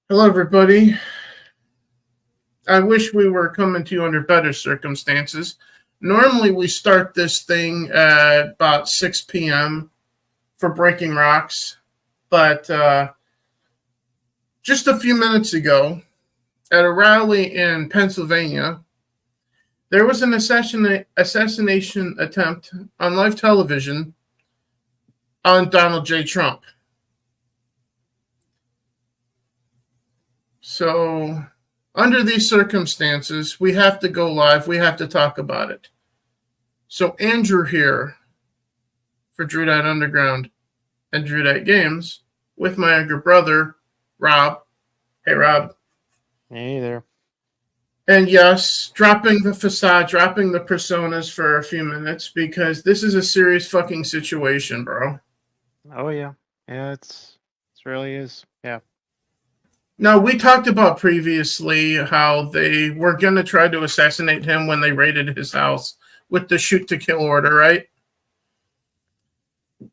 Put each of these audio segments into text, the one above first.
Hello, everybody. I wish we were coming to you under better circumstances. Normally, we start this thing at about 6 p.m. for Breaking Rocks, but just a few minutes ago, at a rally in Pennsylvania, there was an assassination attempt on live television on Donald J. Trump. So, under these circumstances, we have to go live. We have to talk about it. So, Andrew here for Drew Underground and Drew Games with my younger brother, Rob. Hey, Rob. Hey there. And yes, dropping the facade, dropping the personas for a few minutes because this is a serious fucking situation, bro. Oh yeah, yeah. It really is. Yeah. Now, we talked about previously how they were going to try to assassinate him when they raided his house with the shoot to kill order, right?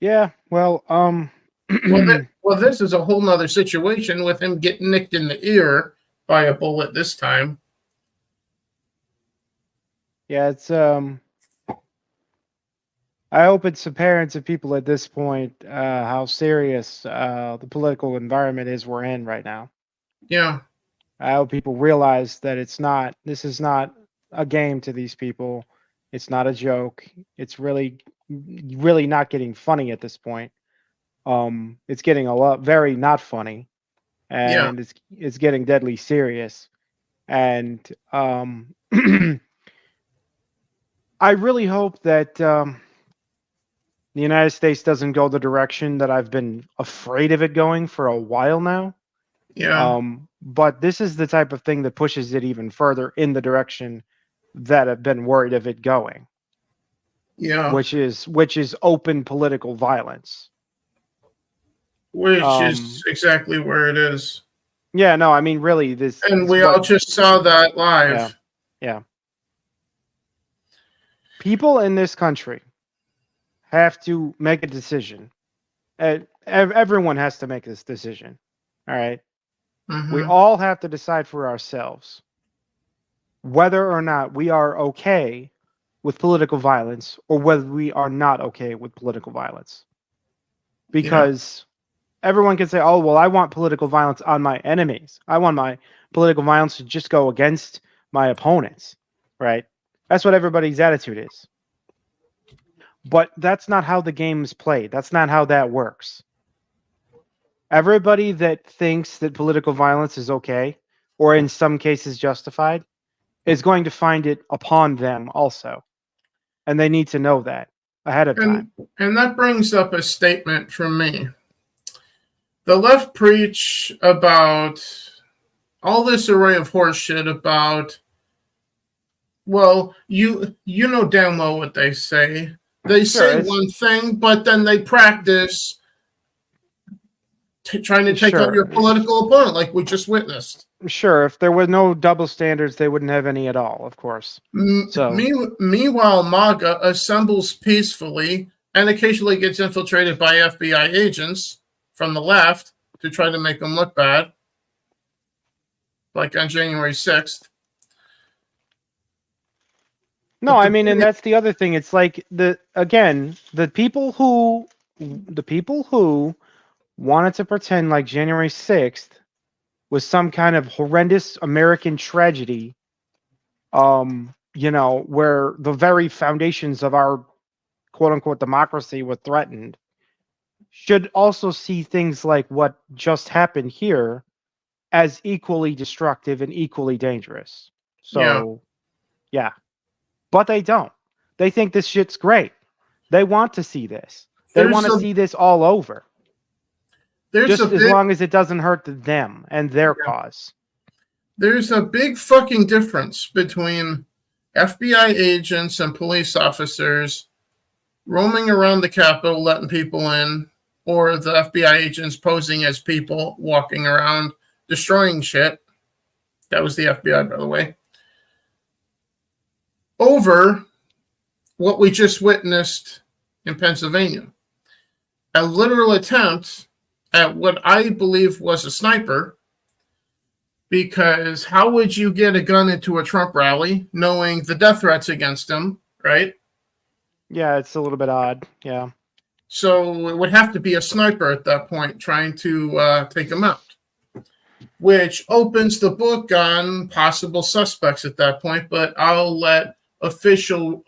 Yeah. Well, well, this is a whole nother situation with him getting nicked in the ear by a bullet this time. Yeah, it's I hope it's apparent to people at this point how serious the political environment is we're in right now. Yeah. I hope people realize that this is not a game to these people. It's not a joke. It's really not getting funny at this point. It's getting very not funny, and it's getting deadly serious. And I really hope that the United States doesn't go the direction that I've been afraid of it going for a while now. Yeah. But this is the type of thing that pushes it even further in the direction that I've been worried of it going. Yeah. Which is open political violence. Which is exactly where it is. Yeah, no, I mean really this. And we all just saw that live. Yeah. Yeah. People in this country have to make a decision. Everyone has to make this decision. All right. Mm-hmm. We all have to decide for ourselves whether or not we are okay with political violence or whether we are not okay with political violence. Because everyone can say, oh, well, I want political violence on my enemies. I want my political violence to just go against my opponents, right? That's what everybody's attitude is. But that's not how the game is played. That's not how that works. Everybody that thinks that political violence is okay, or in some cases justified, is going to find it upon them also. And they need to know that ahead of time. And that brings up a statement from me. The left preach about all this array of horseshit about, well, you know damn well what they say. They say one thing, but then they practice trying to take out your political opponent, like we just witnessed. Sure, if there were no double standards, they wouldn't have any at all, of course. Meanwhile, MAGA assembles peacefully and occasionally gets infiltrated by FBI agents from the left to try to make them look bad, like on January 6th. No, I mean, and that's the other thing. It's like the people who wanted to pretend like January 6th was some kind of horrendous American tragedy, where the very foundations of our quote unquote democracy were threatened, should also see things like what just happened here as equally destructive and equally dangerous. So, yeah. But they don't. They think this shit's great. They want to see this. They want to see this all over. Just as long as it doesn't hurt them and their cause. There's a big fucking difference between FBI agents and police officers roaming around the Capitol, letting people in, or the FBI agents posing as people, walking around, destroying shit. That was the FBI, by the way. Over what we just witnessed in Pennsylvania. A literal attempt at what I believe was a sniper Because how would you get a gun into a Trump rally knowing the death threats against him, right? Yeah, it's a little bit odd. Yeah. So it would have to be a sniper at that point trying to take him out, which opens the book on possible suspects at that point. But I'll let official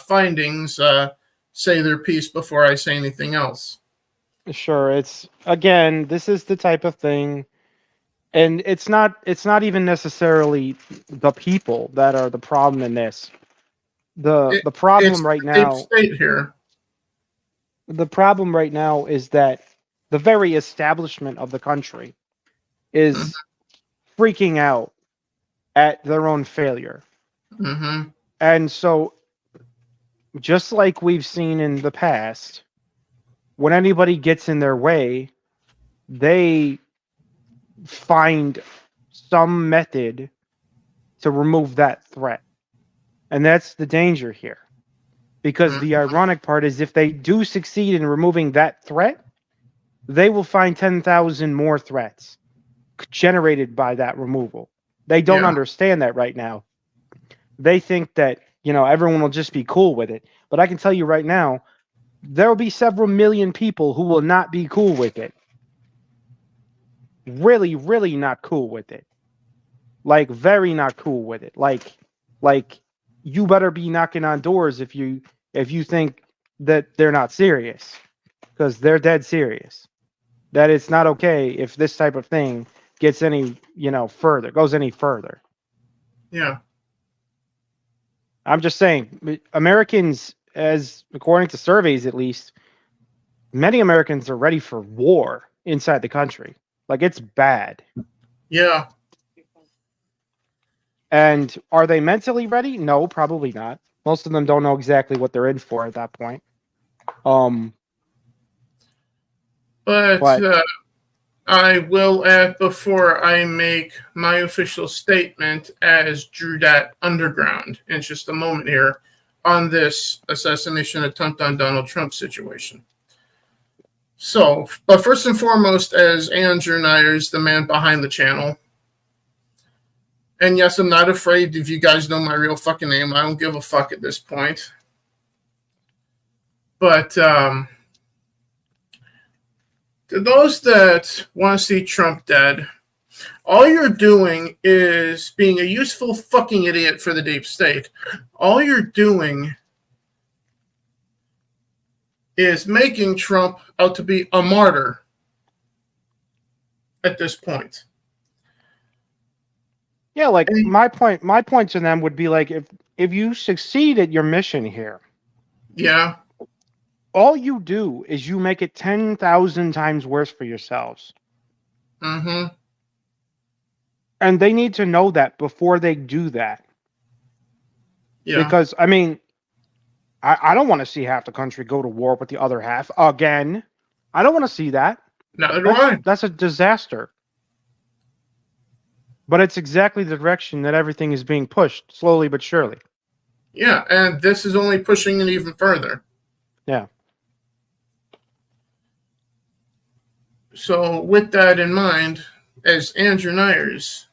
findings say their piece before I say anything else. Sure. It's again, this is the type of thing, and it's not even necessarily the people that are the problem in this. The It's problem right the deep now, state here. the problem right now is that the very establishment of the country is freaking out at their own failure. Mm-hmm. And so, just like we've seen in the past, when anybody gets in their way, they find some method to remove that threat. And that's the danger here. Because the ironic part is if they do succeed in removing that threat, they will find 10,000 more threats generated by that removal. They don't understand that right now. They think that, everyone will just be cool with it. But I can tell you right now, there will be several million people who will not be cool with it. Really, really not cool with it. Like, very not cool with it. Like you better be knocking on doors if you think that they're not serious, because they're dead serious. That it's not okay if this type of thing gets any, goes any further. Yeah. I'm just saying, Americans, as according to surveys at least, many Americans are ready for war inside the country. Like, it's bad. Yeah. And are they mentally ready? No, probably not. Most of them don't know exactly what they're in for at that point. But I will add before I make my official statement as Drew Dat Underground in just a moment here on this assassination attempt on Donald Trump situation. So, but first and foremost, as Andrew Nyers, the man behind the channel. And yes, I'm not afraid if you guys know my real fucking name. I don't give a fuck at this point. But to those that want to see Trump dead, all you're doing is being a useful fucking idiot for the deep state. All you're doing is making Trump out to be a martyr at this point. Yeah, like my point to them would be like, if you succeed at your mission here, yeah, all you do is you make it 10,000 times worse for yourselves. Mm-hmm. And they need to know that before they do that. Yeah. Because, I mean, I don't want to see half the country go to war with the other half again. I don't want to see that. Neither do I. That's a disaster. But it's exactly the direction that everything is being pushed, slowly but surely. Yeah, and this is only pushing it even further. Yeah. So with that in mind, as Andrew Nyers,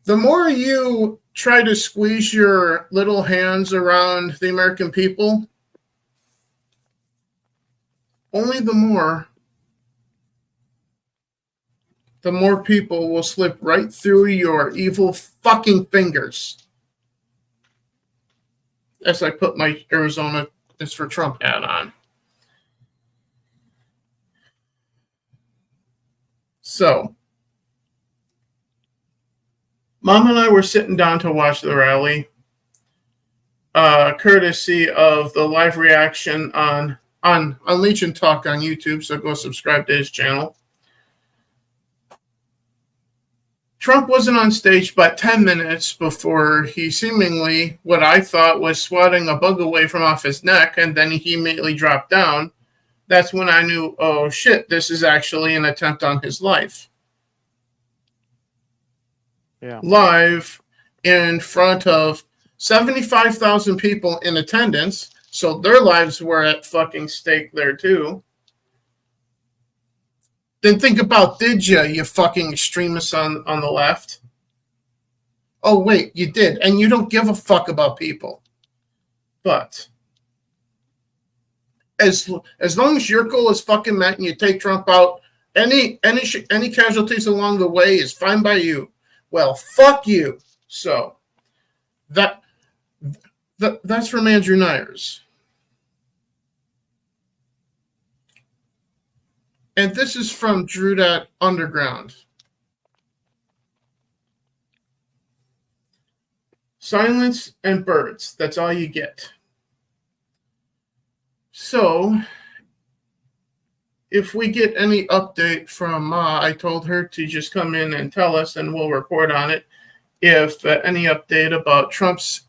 the more you try to squeeze your little hands around the American people, only the more people will slip right through your evil fucking fingers. As I put my Arizona is for Trump hat on. So, Mom and I were sitting down to watch the rally, courtesy of the live reaction on Legion Talk on YouTube, so go subscribe to his channel. Trump wasn't on stage but 10 minutes before he seemingly, what I thought was swatting a bug away from off his neck, and then he immediately dropped down. That's when I knew, oh shit, this is actually an attempt on his life. Yeah. Live in front of 75,000 people in attendance, so their lives were at fucking stake there too. Then think about, did you fucking extremists on the left? Oh, wait, you did. And you don't give a fuck about people. But as long as your goal is fucking met and you take Trump out, any casualties along the way is fine by you. Well, fuck you. So that's from Andrew Nyers. And this is from Drew.Underground. Silence and birds. That's all you get. So, if we get any update from Ma, I told her to just come in and tell us, and we'll report on it. If any update about Trump's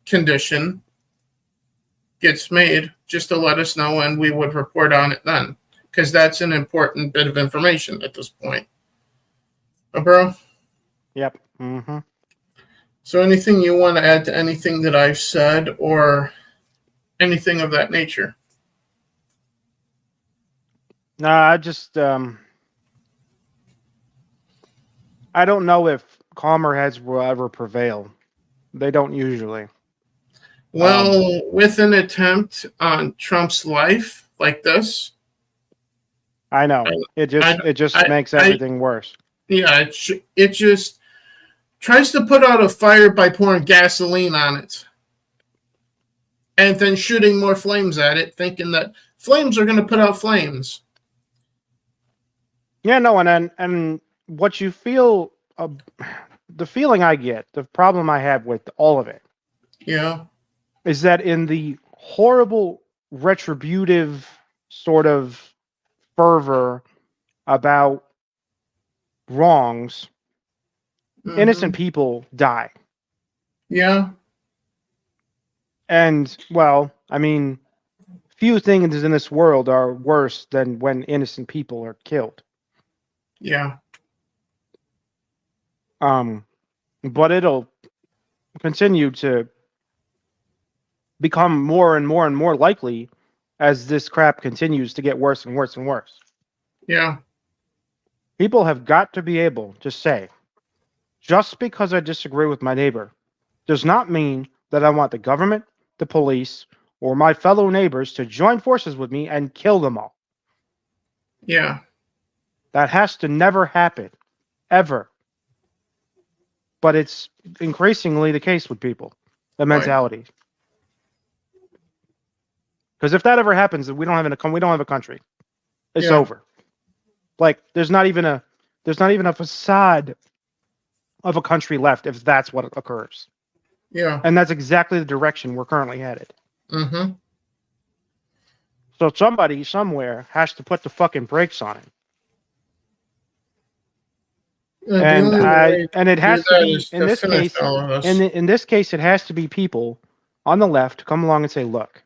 condition gets made, just to let us know, and we would report on it then, because that's an important bit of information at this point. Bro? Yep. Mm-hmm. So anything you want to add to anything that I've said or anything of that nature? No, I just I don't know if calmer heads will ever prevail. They don't usually. Well, with an attempt on Trump's life like this, I know it just makes everything worse. Yeah, it just tries to put out a fire by pouring gasoline on it, and then shooting more flames at it, thinking that flames are going to put out flames. Yeah, no, and what you feel, the feeling I get, the problem I have with all of it, yeah, is that in the horrible retributive sort of fervor about wrongs, innocent people die. Yeah. And, well, I mean, few things in this world are worse than when innocent people are killed. Yeah. But it'll continue to become more and more and more likely as this crap continues to get worse and worse and worse. Yeah. People have got to be able to say, just because I disagree with my neighbor does not mean that I want the government, the police, or my fellow neighbors to join forces with me and kill them all. Yeah. That has to never happen, ever. But it's increasingly the case with people, the mentality. Because if that ever happens, we don't have a country. It's over. Like there's not even a facade of a country left if that's what occurs. Yeah. And that's exactly the direction we're currently headed. Mm-hmm. So somebody somewhere has to put the fucking brakes on it. And it has to be in this case. In this case, it has to be people on the left come along and say, "Look,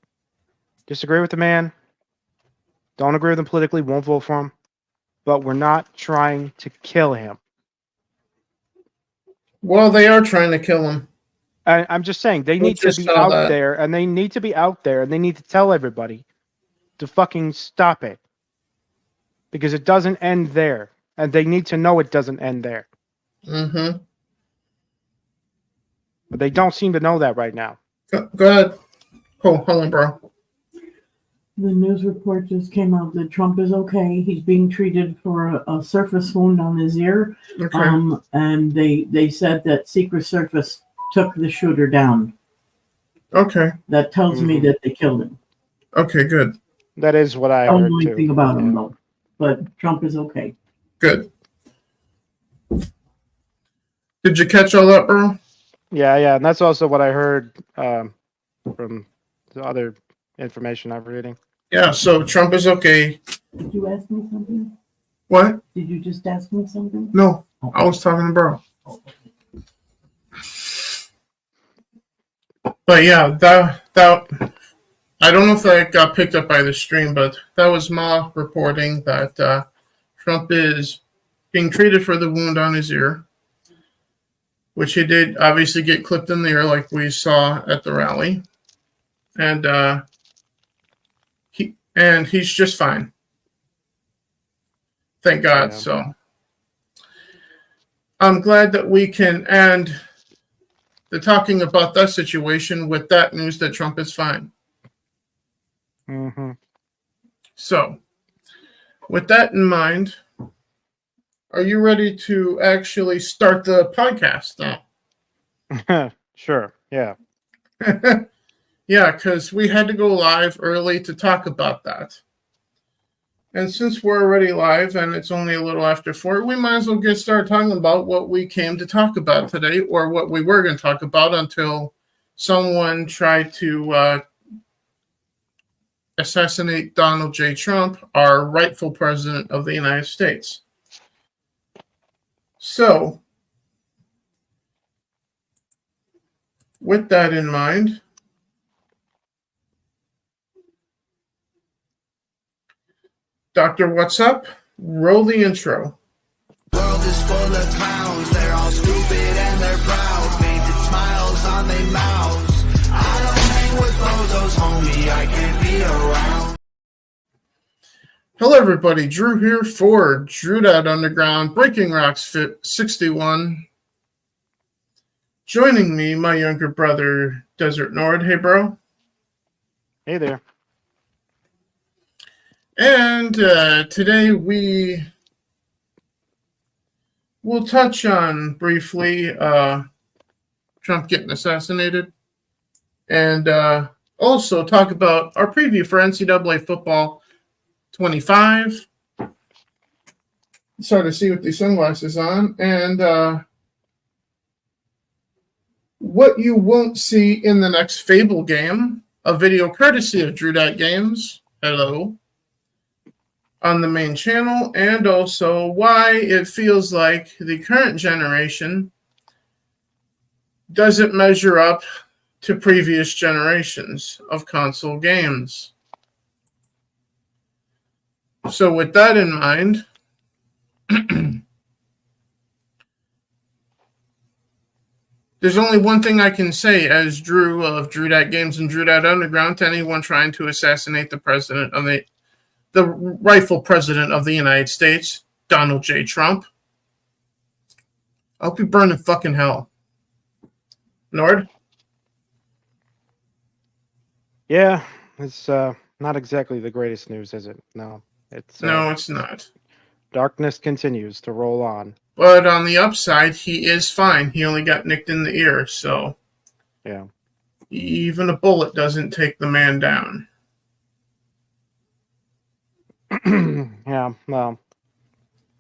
disagree with the man, don't agree with him politically, won't vote for him, but we're not trying to kill him." Well, they are trying to kill him. I'm just saying they need to be out there, and they need to be out there, and they need to tell everybody to fucking stop it, because it doesn't end there. And they need to know it doesn't end there. Mm-hmm. But they don't seem to know that right now. Go ahead. Hold on, bro. The news report just came out that Trump is okay. He's being treated for a surface wound on his ear. Okay. And they said that Secret Service took the shooter down. Okay. That tells me that they killed him. Okay, good. That is what I don't heard know too. anything about him though. But Trump is okay. Good. Did you catch all that, bro? Yeah, and that's also what I heard from the other information I'm reading. Yeah, so Trump is okay. Did you ask me something? What? Did you just ask me something? No, I was talking to bro. But yeah, that I don't know if that got picked up by the stream, but that was Ma reporting that Trump is being treated for the wound on his ear, which he did obviously get clipped in the ear like we saw at the rally. And he's just fine. Thank God. Yeah. So I'm glad that we can end the talking about that situation with that news that Trump is fine. Mm-hmm. So, with that in mind, are you ready to actually start the podcast now? Sure. Yeah. Yeah, because we had to go live early to talk about that. And since we're already live and it's only a little after 4, we might as well get started talking about what we came to talk about today, or what we were going to talk about until someone tried to assassinate Donald J. Trump, our rightful president of the United States. So, with that in mind, Dr. What's Up? Roll the intro. World is full of clowns, they're all stupid and they're proud, painted smiles on their mouths. I don't hang with bozos, homie, I can't be around. Hello, everybody. Drew here for Drew Underground, Breaking Rocks Ep.61. Joining me, my younger brother, Desert Nord. Hey, bro. Hey there. And today we will touch on briefly Trump getting assassinated, and also talk about our preview for NCAA football 25. It's hard to see with these sunglasses on, and what you won't see in the next Fable game, a video courtesy of Drew Games. Hello. On the main channel, and also why it feels like the current generation doesn't measure up to previous generations of console games. So with that in mind, there's only one thing I can say as Drew of Drew Games and Drew Underground to anyone trying to assassinate the president of the rightful president of the United States, Donald J. Trump. I hope you burn in fucking hell. Nord? Yeah. It's not exactly the greatest news, is it? No. No, it's not. Darkness continues to roll on. But on the upside, he is fine. He only got nicked in the ear, so Yeah. even a bullet doesn't take the man down. Yeah. Well,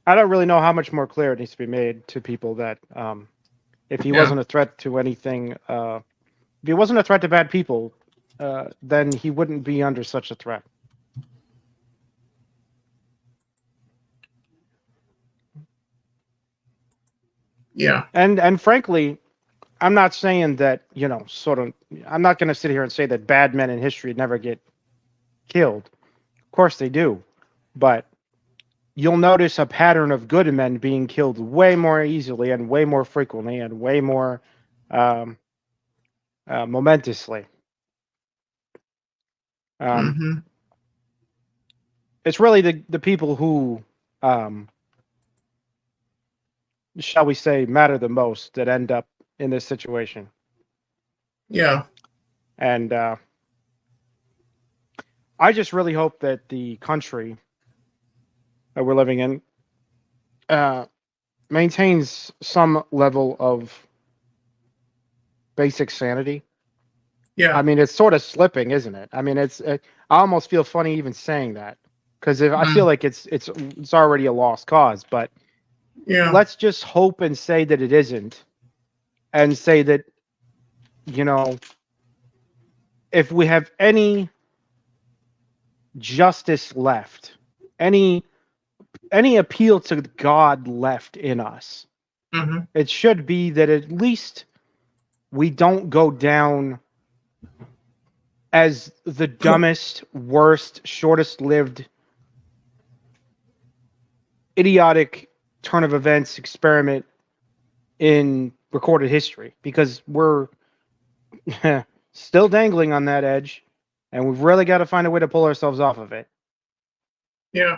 I don't really know how much more clear it needs to be made to people that if he wasn't a threat to anything, if he wasn't a threat to bad people, then he wouldn't be under such a threat. Yeah. And frankly, I'm not saying that, I'm not going to sit here and say that bad men in history never get killed. Of course they do. But you'll notice a pattern of good men being killed way more easily and way more frequently and way more momentously. It's really the people who, shall we say, matter the most that end up in this situation. Yeah. And I just really hope that the country that we're living in maintains some level of basic sanity. Yeah. I mean, it's sort of slipping, isn't it? I mean, I almost feel funny even saying that, because I feel like it's already a lost cause. But let's just hope and say that it isn't, and say that, if we have any justice left, any appeal to God left in us, it should be that at least we don't go down as the dumbest, worst, shortest-lived, idiotic turn of events experiment in recorded history, because we're still dangling on that edge, and we've really got to find a way to pull ourselves off of it. Yeah.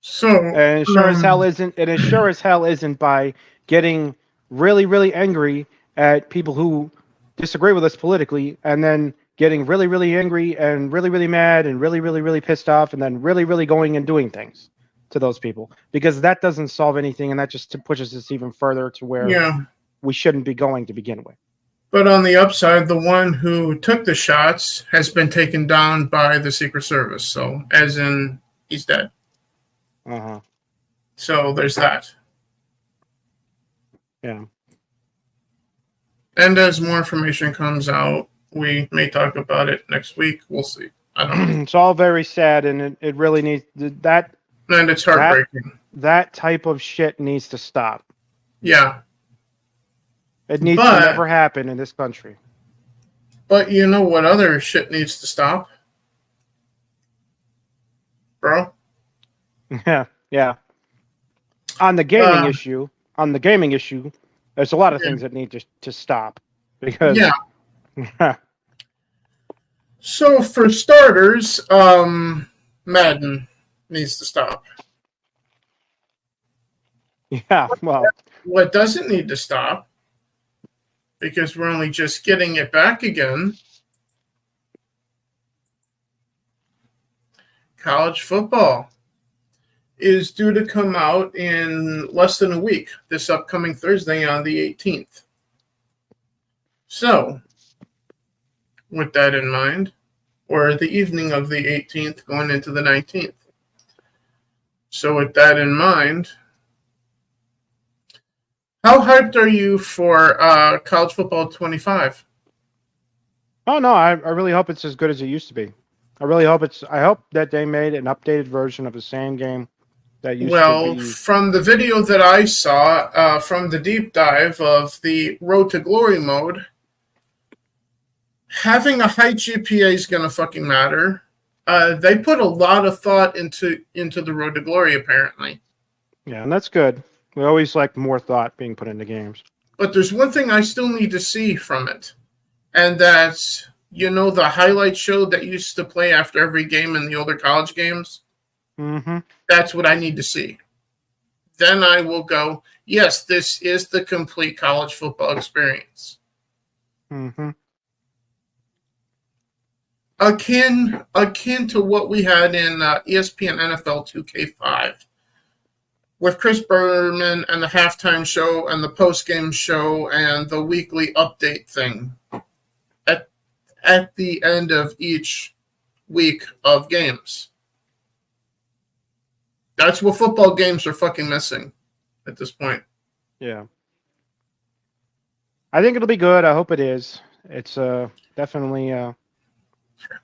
So, And it sure as hell isn't. And it sure as hell isn't by getting really, really angry at people who disagree with us politically, and then getting really, really angry and really, really mad and really, really, really pissed off, and then really, really going and doing things to those people, because that doesn't solve anything, and that just pushes us even further to where yeah. we shouldn't be going to begin with. But on the upside, the one who took the shots has been taken down by the Secret Service. So, as in, he's dead. Uh-huh. So there's that. Yeah. And as more information comes out, we may talk about it next week. We'll see. I don't know. It's all very sad, and it really needs that. And it's heartbreaking. That type of shit needs to stop. Yeah. It needs to never happen in this country. But you know what other shit needs to stop? Bro? Yeah. On the gaming issue, there's a lot of things that need to stop. Because yeah. So for starters, Madden needs to stop. Yeah, well, what doesn't need to stop, because we're only just getting it back again, college football is due to come out in less than a week, this upcoming Thursday on the 18th. So, with that in mind, or the evening of the 18th going into the 19th. So with that in mind, how hyped are you for college football 25? Oh no, I really hope it's as good as it used to be. I hope that they made an updated version of the same game that used to be. Well, from the video that I saw from the deep dive of the Road to Glory mode, having a high GPA is going to fucking matter. They put a lot of thought into the Road to Glory, apparently. Yeah, and that's good. We always like more thought being put into games. But there's one thing I still need to see from it, and that's, the highlight show that used to play after every game in the older college games? Mm-hmm. That's what I need to see. Then I will go, yes, this is the complete college football experience. Mm-hmm. Akin to what we had in ESPN NFL 2K5 with Chris Berman and the halftime show and the post-game show and the weekly update thing at the end of each week of games. That's what football games are fucking missing at this point. Yeah. I think it'll be good. I hope it is. It's definitely...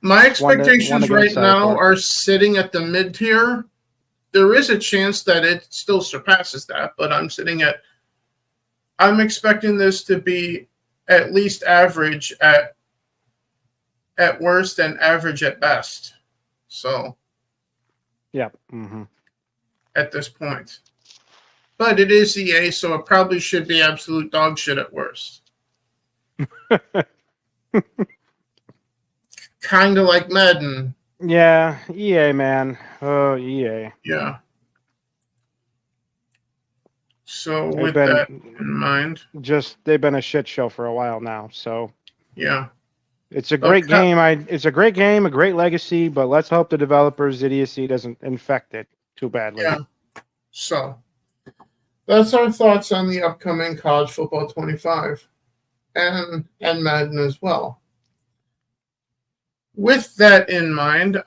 My expectations right now for. are sitting at the mid-tier. There is a chance that it still surpasses that, but I'm expecting this to be at least average at worst and average at best. So, yeah. Mm-hmm. At this point. But it is EA, so it probably should be absolute dog shit at worst. Kind of like Madden. Yeah, EA, man. Oh, EA. Yeah. So with that in mind, they've been a shit show for a while now. So yeah, it's a great game. It's a great game, a great legacy. But let's hope the developers' idiocy doesn't infect it too badly. Yeah. So that's our thoughts on the upcoming college football 25 and Madden as well. With that in mind,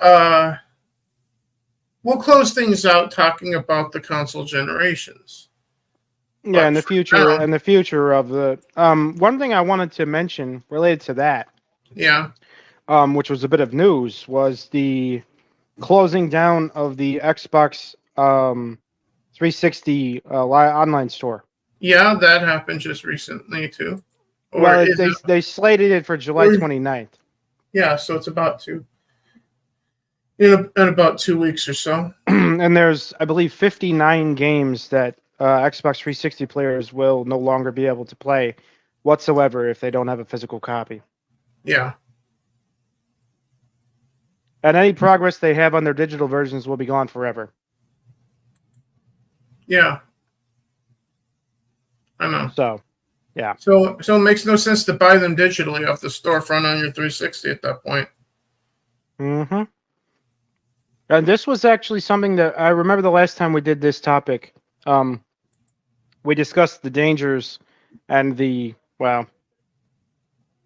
we'll close things out talking about the console generations. Yeah, and the future of the one thing I wanted to mention related to that, yeah, which was a bit of news, was the closing down of the Xbox 360 online store. Yeah, that happened just recently too. Well, they slated it for July 29th. Yeah, so it's about in about 2 weeks or so. And there's, I believe, 59 games that Xbox 360 players will no longer be able to play whatsoever if they don't have a physical copy. Yeah. And any progress they have on their digital versions will be gone forever. Yeah. I know. So, yeah. So it makes no sense to buy them digitally off the storefront on your 360 at that point. Mm-hmm. And this was actually something that I remember the last time we did this topic. We discussed the dangers and the, well,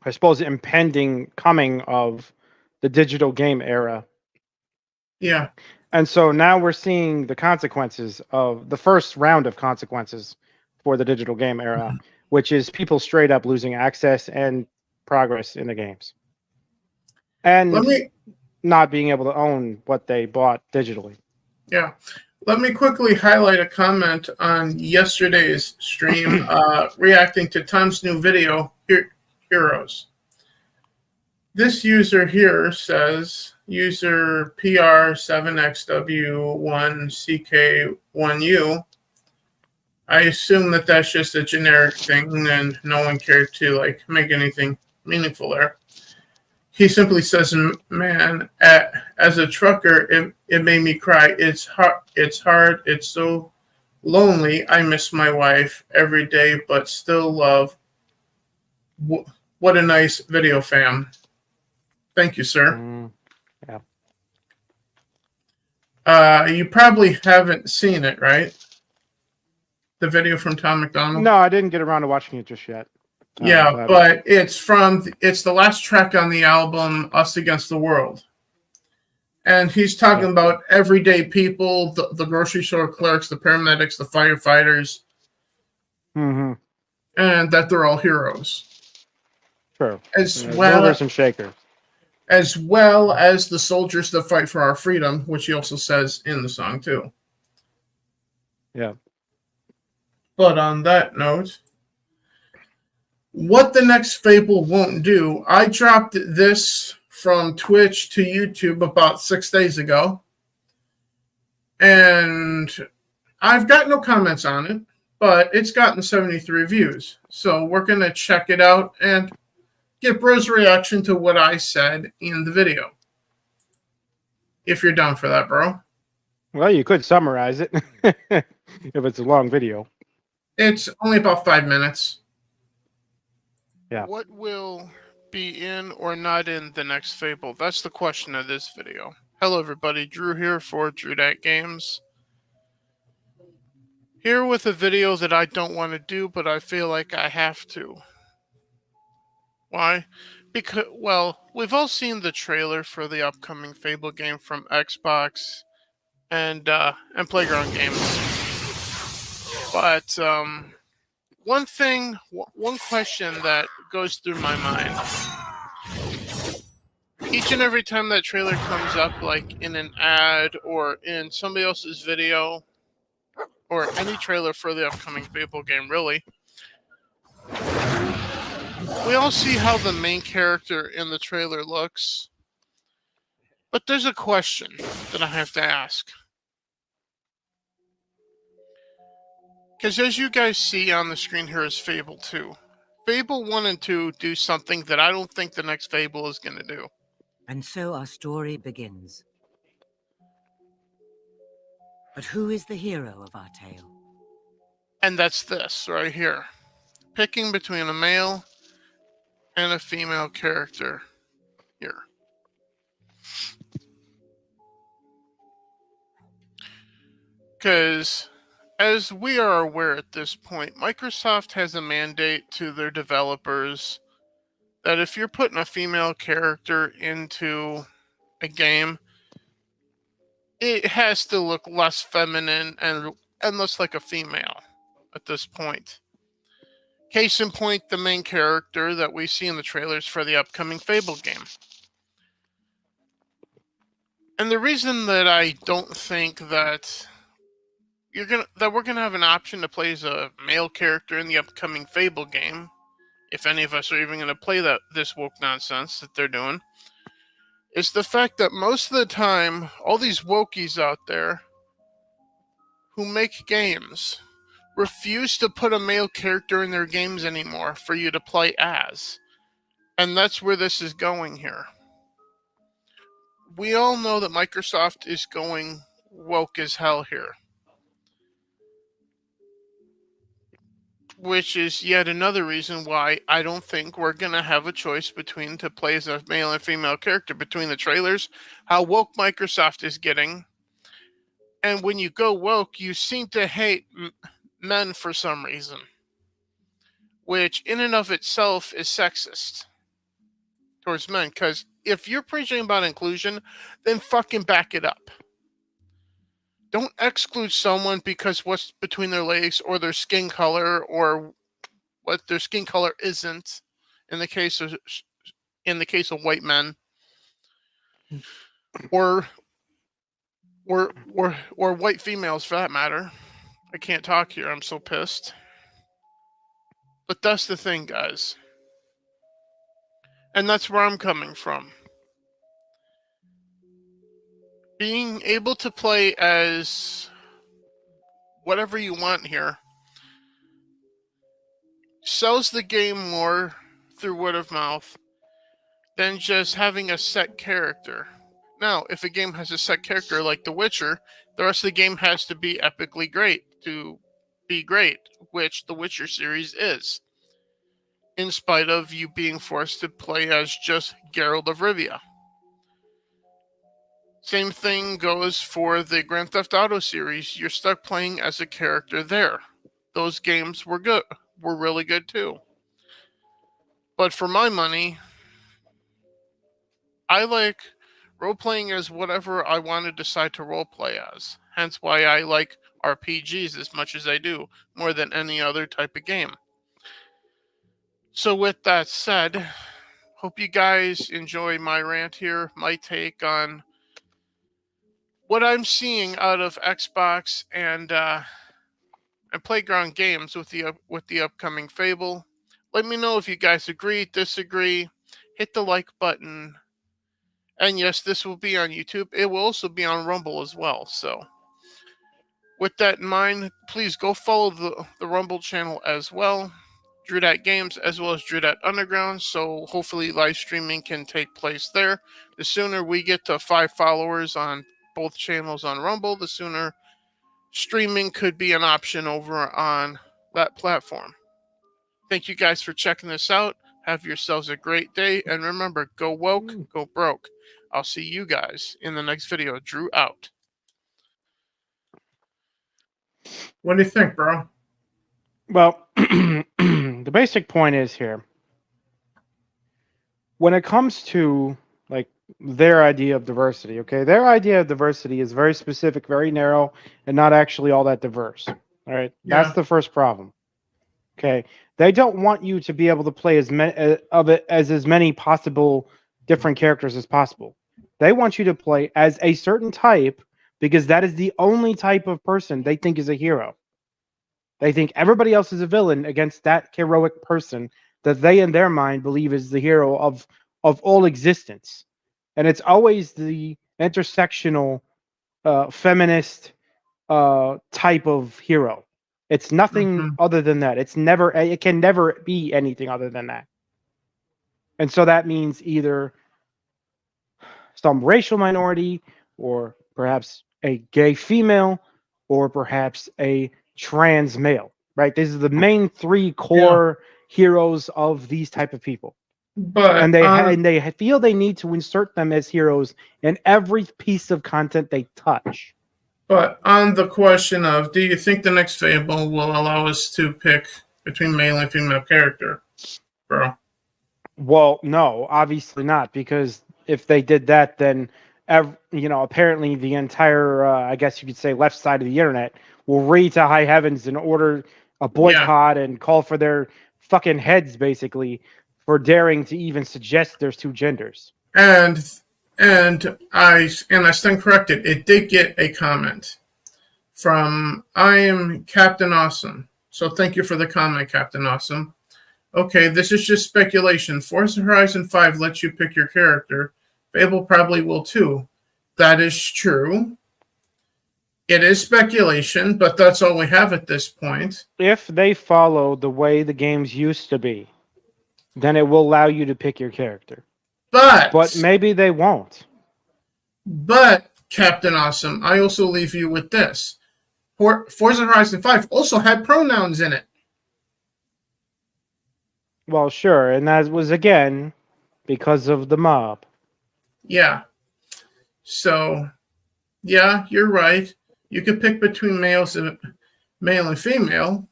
I suppose, impending coming of the digital game era. Yeah. And so now we're seeing the consequences of the first round of consequences for the digital game era, which is people straight up losing access and progress in the games. And not being able to own what they bought digitally. Yeah. Let me quickly highlight a comment on yesterday's stream reacting to Tom's new video, Heroes. This user here says, user PR7XW1CK1U. I assume that that's just a generic thing and no one cared to make anything meaningful there. He simply says, man, as a trucker, it made me cry. It's hard. It's so lonely. I miss my wife every day, but still love. What a nice video, fam. Thank you, sir. Yeah. You probably haven't seen it, right? The video from Tom McDonald? No, I didn't get around to watching it just yet. Yeah, but it's the last track on the album, Us Against the World. And he's talking about everyday people, the grocery store clerks, the paramedics, the firefighters, and that they're all heroes. Sure. Movers and shakers. As well as the soldiers that fight for our freedom, which he also says in the song, too. Yeah. But on that note, what the next Fable won't do, I dropped this from Twitch to YouTube about 6 days ago. And I've got no comments on it, but it's gotten 73 views. So we're going to check it out and get Bro's reaction to what I said in the video. If you're down for that, Bro. Well, you could summarize it if it's a long video. It's only about 5 minutes. Yeah. What will be in or not in the next Fable? That's the question of this video. Hello everybody, Drew here for Drew.Games. Games. Here with a video that I don't want to do, but I feel like I have to. Why? Because, well, we've all seen the trailer for the upcoming Fable game from Xbox and Playground Games. But one question that goes through my mind each and every time that trailer comes up, like in an ad or in somebody else's video, or any trailer for the upcoming Fable game, really, we all see how the main character in the trailer looks. But there's a question that I have to ask. Because as you guys see on the screen here is Fable 2. Fable 1 and 2 do something that I don't think the next Fable is going to do. And so our story begins. But who is the hero of our tale? And that's this right here. Picking between a male and a female character here. Because, as we are aware at this point, Microsoft has a mandate to their developers that if you're putting a female character into a game, it has to look less feminine and less like a female at this point. Case in point, the main character that we see in the trailers for the upcoming Fable game. And the reason that I don't think that we're gonna have an option to play as a male character in the upcoming Fable game, if any of us are even gonna play this woke nonsense that they're doing, is the fact that most of the time, all these wokies out there who make games refuse to put a male character in their games anymore for you to play as. And that's where this is going here. We all know that Microsoft is going woke as hell here. which is yet another reason why I don't think we're going to have a choice between to play as a male and female character between the trailers, how woke Microsoft is getting. And when you go woke, you seem to hate men for some reason, which in and of itself is sexist towards men. Because if you're preaching about inclusion, then fucking back it up. Don't exclude someone because what's between their legs or their skin color or what their skin color isn't. In the case of white men, or white females for that matter. I can't talk here. I'm so pissed. But that's the thing, guys. And that's where I'm coming from. Being able to play as whatever you want here sells the game more through word of mouth than just having a set character. Now, if a game has a set character like The Witcher, the rest of the game has to be epically great to be great, which the Witcher series is, in spite of you being forced to play as just Geralt of Rivia. Same thing goes for the Grand Theft Auto series. You're stuck playing as a character there. Those games were good, were really good too. But for my money, I like role-playing as whatever I want to decide to role-play as. Hence why I like RPGs as much as I do, more than any other type of game. So with that said, hope you guys enjoy my rant here, my take on what I'm seeing out of Xbox and Playground Games with the upcoming Fable. Let me know if you guys agree, disagree. Hit the like button. And yes, this will be on YouTube. It will also be on Rumble as well. So with that in mind, please go follow the Rumble channel as well. Drudat Games as well as Drudat Underground. So hopefully live streaming can take place there. The sooner we get to 5 followers on both channels on Rumble, the sooner streaming could be an option over on that platform. Thank you guys for checking this out. Have yourselves a great day. And remember, go woke, go broke. I'll see you guys in the next video. Drew out. What do you think, bro? Well, the basic point is here. When it comes to like their idea of diversity, okay, their idea of diversity is very specific, very narrow, and not actually all that diverse. All right, that's the first problem. Okay, they don't want you to be able to play as many possible different characters as possible. They want you to play as a certain type because that is the only type of person they think is a hero. They think everybody else is a villain against that heroic person that they, in their mind, believe is the hero of all existence. And it's always the intersectional, feminist type of hero. It's nothing other than that. It can never be anything other than that. And so that means either some racial minority, or perhaps a gay female, or perhaps a trans male, right? These are the main 3 core heroes of these type of people. But and they feel they need to insert them as heroes in every piece of content they touch. But on the question of, do you think the next Fable will allow us to pick between male and female character, bro? Well, no, obviously not, because if they did that, then apparently the entire, I guess you could say, left side of the internet will raise to high heavens and order a boycott and call for their fucking heads, basically, for daring to even suggest there's 2 genders. And I stand corrected. It did get a comment from I am Captain Awesome. So thank you for the comment, Captain Awesome. Okay, this is just speculation. Forza Horizon 5 lets you pick your character. Fable probably will too. That is true. It is speculation, but that's all we have at this point. If they follow the way the games used to be, then it will allow you to pick your character. But maybe they won't. But, Captain Awesome, I also leave you with this. Forza Horizon 5 also had pronouns in it. Well, sure, and that was again because of the mob. Yeah. So, yeah, you're right. You could pick between male and female,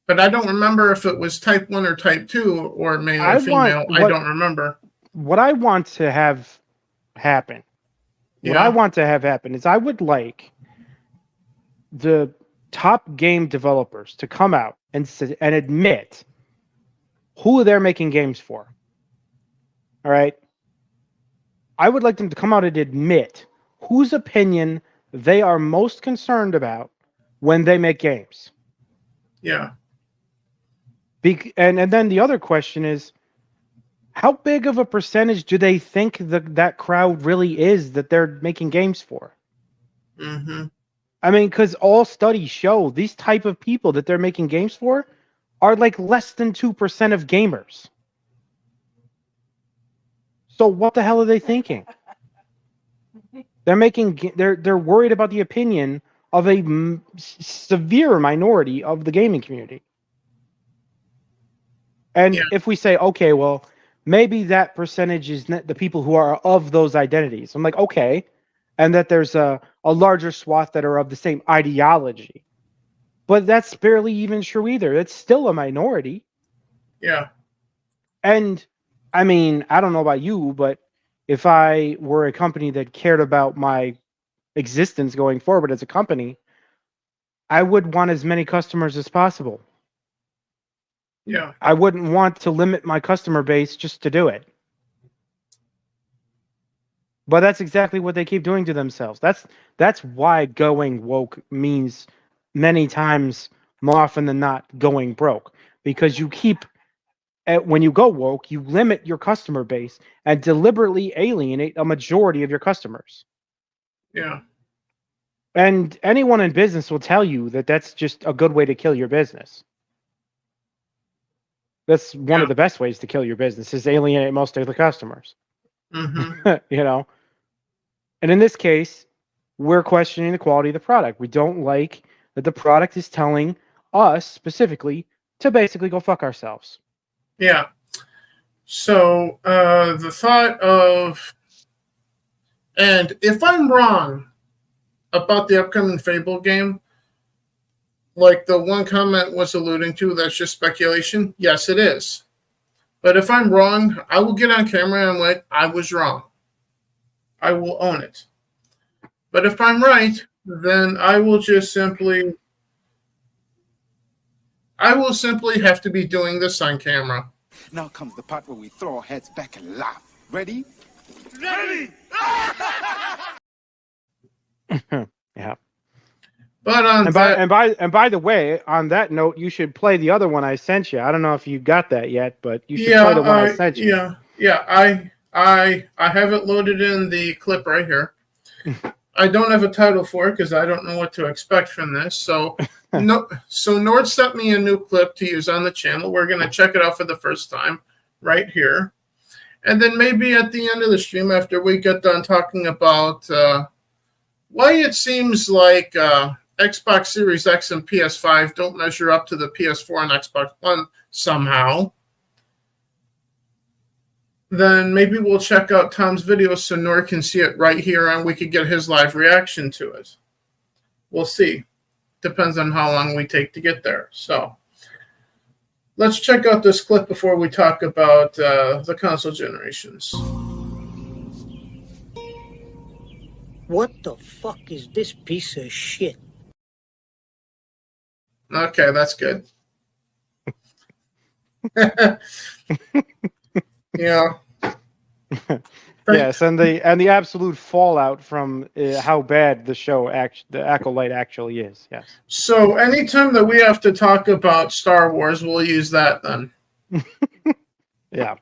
but I don't remember if it was type 1 or type 2 or male I or want female. I don't remember. what I want to have happen. What I Yeah. want to have happen is I would like the top game developers to come out and admit who they're making games for. All right. I would like them to come out and admit whose opinion they are most concerned about when they make games. Yeah. And then the other question is, how big of a percentage do they think that crowd really is that they're making games for? Mm-hmm. I mean, because all studies show these type of people that they're making games for are like less than 2% of gamers. So what the hell are they thinking? They're worried about the opinion of a severe minority of the gaming community. And Yeah. if we say, okay, well, maybe that percentage is the people who are of those identities. I'm like, okay. And that there's a larger swath that are of the same ideology. But that's barely even true either. It's still a minority. Yeah. And I mean, I don't know about you, but if I were a company that cared about my existence going forward as a company, I would want as many customers as possible. Yeah. I wouldn't want to limit my customer base just to do it. But that's exactly what they keep doing to themselves. That's why going woke means many times more often than not going broke, because you keep when you go woke, you limit your customer base and deliberately alienate a majority of your customers. Yeah. And anyone in business will tell you that that's just a good way to kill your business. That's one of the best ways to kill your business, is alienate most of the customers. Mm-hmm. You know? And in this case, we're questioning the quality of the product. We don't like that the product is telling us specifically to basically go fuck ourselves. Yeah. So the thought of, and if I'm wrong about the upcoming Fable game, like the one comment was alluding to, that's just speculation. Yes, it is. But if I'm wrong, I will get on camera and like, I was wrong. I will own it. But if I'm right, then I will simply have to be doing this on camera. Now comes the part where we throw our heads back and laugh. Ready? Ready! Yeah. But by the way, on that note, you should play the other one I sent you. I don't know if you got that yet, but you should play the one I sent you. Yeah. I have it loaded in the clip right here. I don't have a title for it because I don't know what to expect from this. So Nord sent me a new clip to use on the channel. We're going to check it out for the first time right here. And then maybe at the end of the stream, after we get done talking about why it seems like Xbox Series X and PS5 don't measure up to the PS4 and Xbox One somehow, then maybe we'll check out Tom's video so Nord can see it right here and we could get his live reaction to it. We'll see. Depends on how long we take to get there. So let's check out this clip before we talk about the console generations. What the fuck is this piece of shit? Okay, that's good. Yeah. Yes, and the absolute fallout from how bad the Acolyte actually is. Yes. So anytime that we have to talk about Star Wars, we'll use that then. Yeah.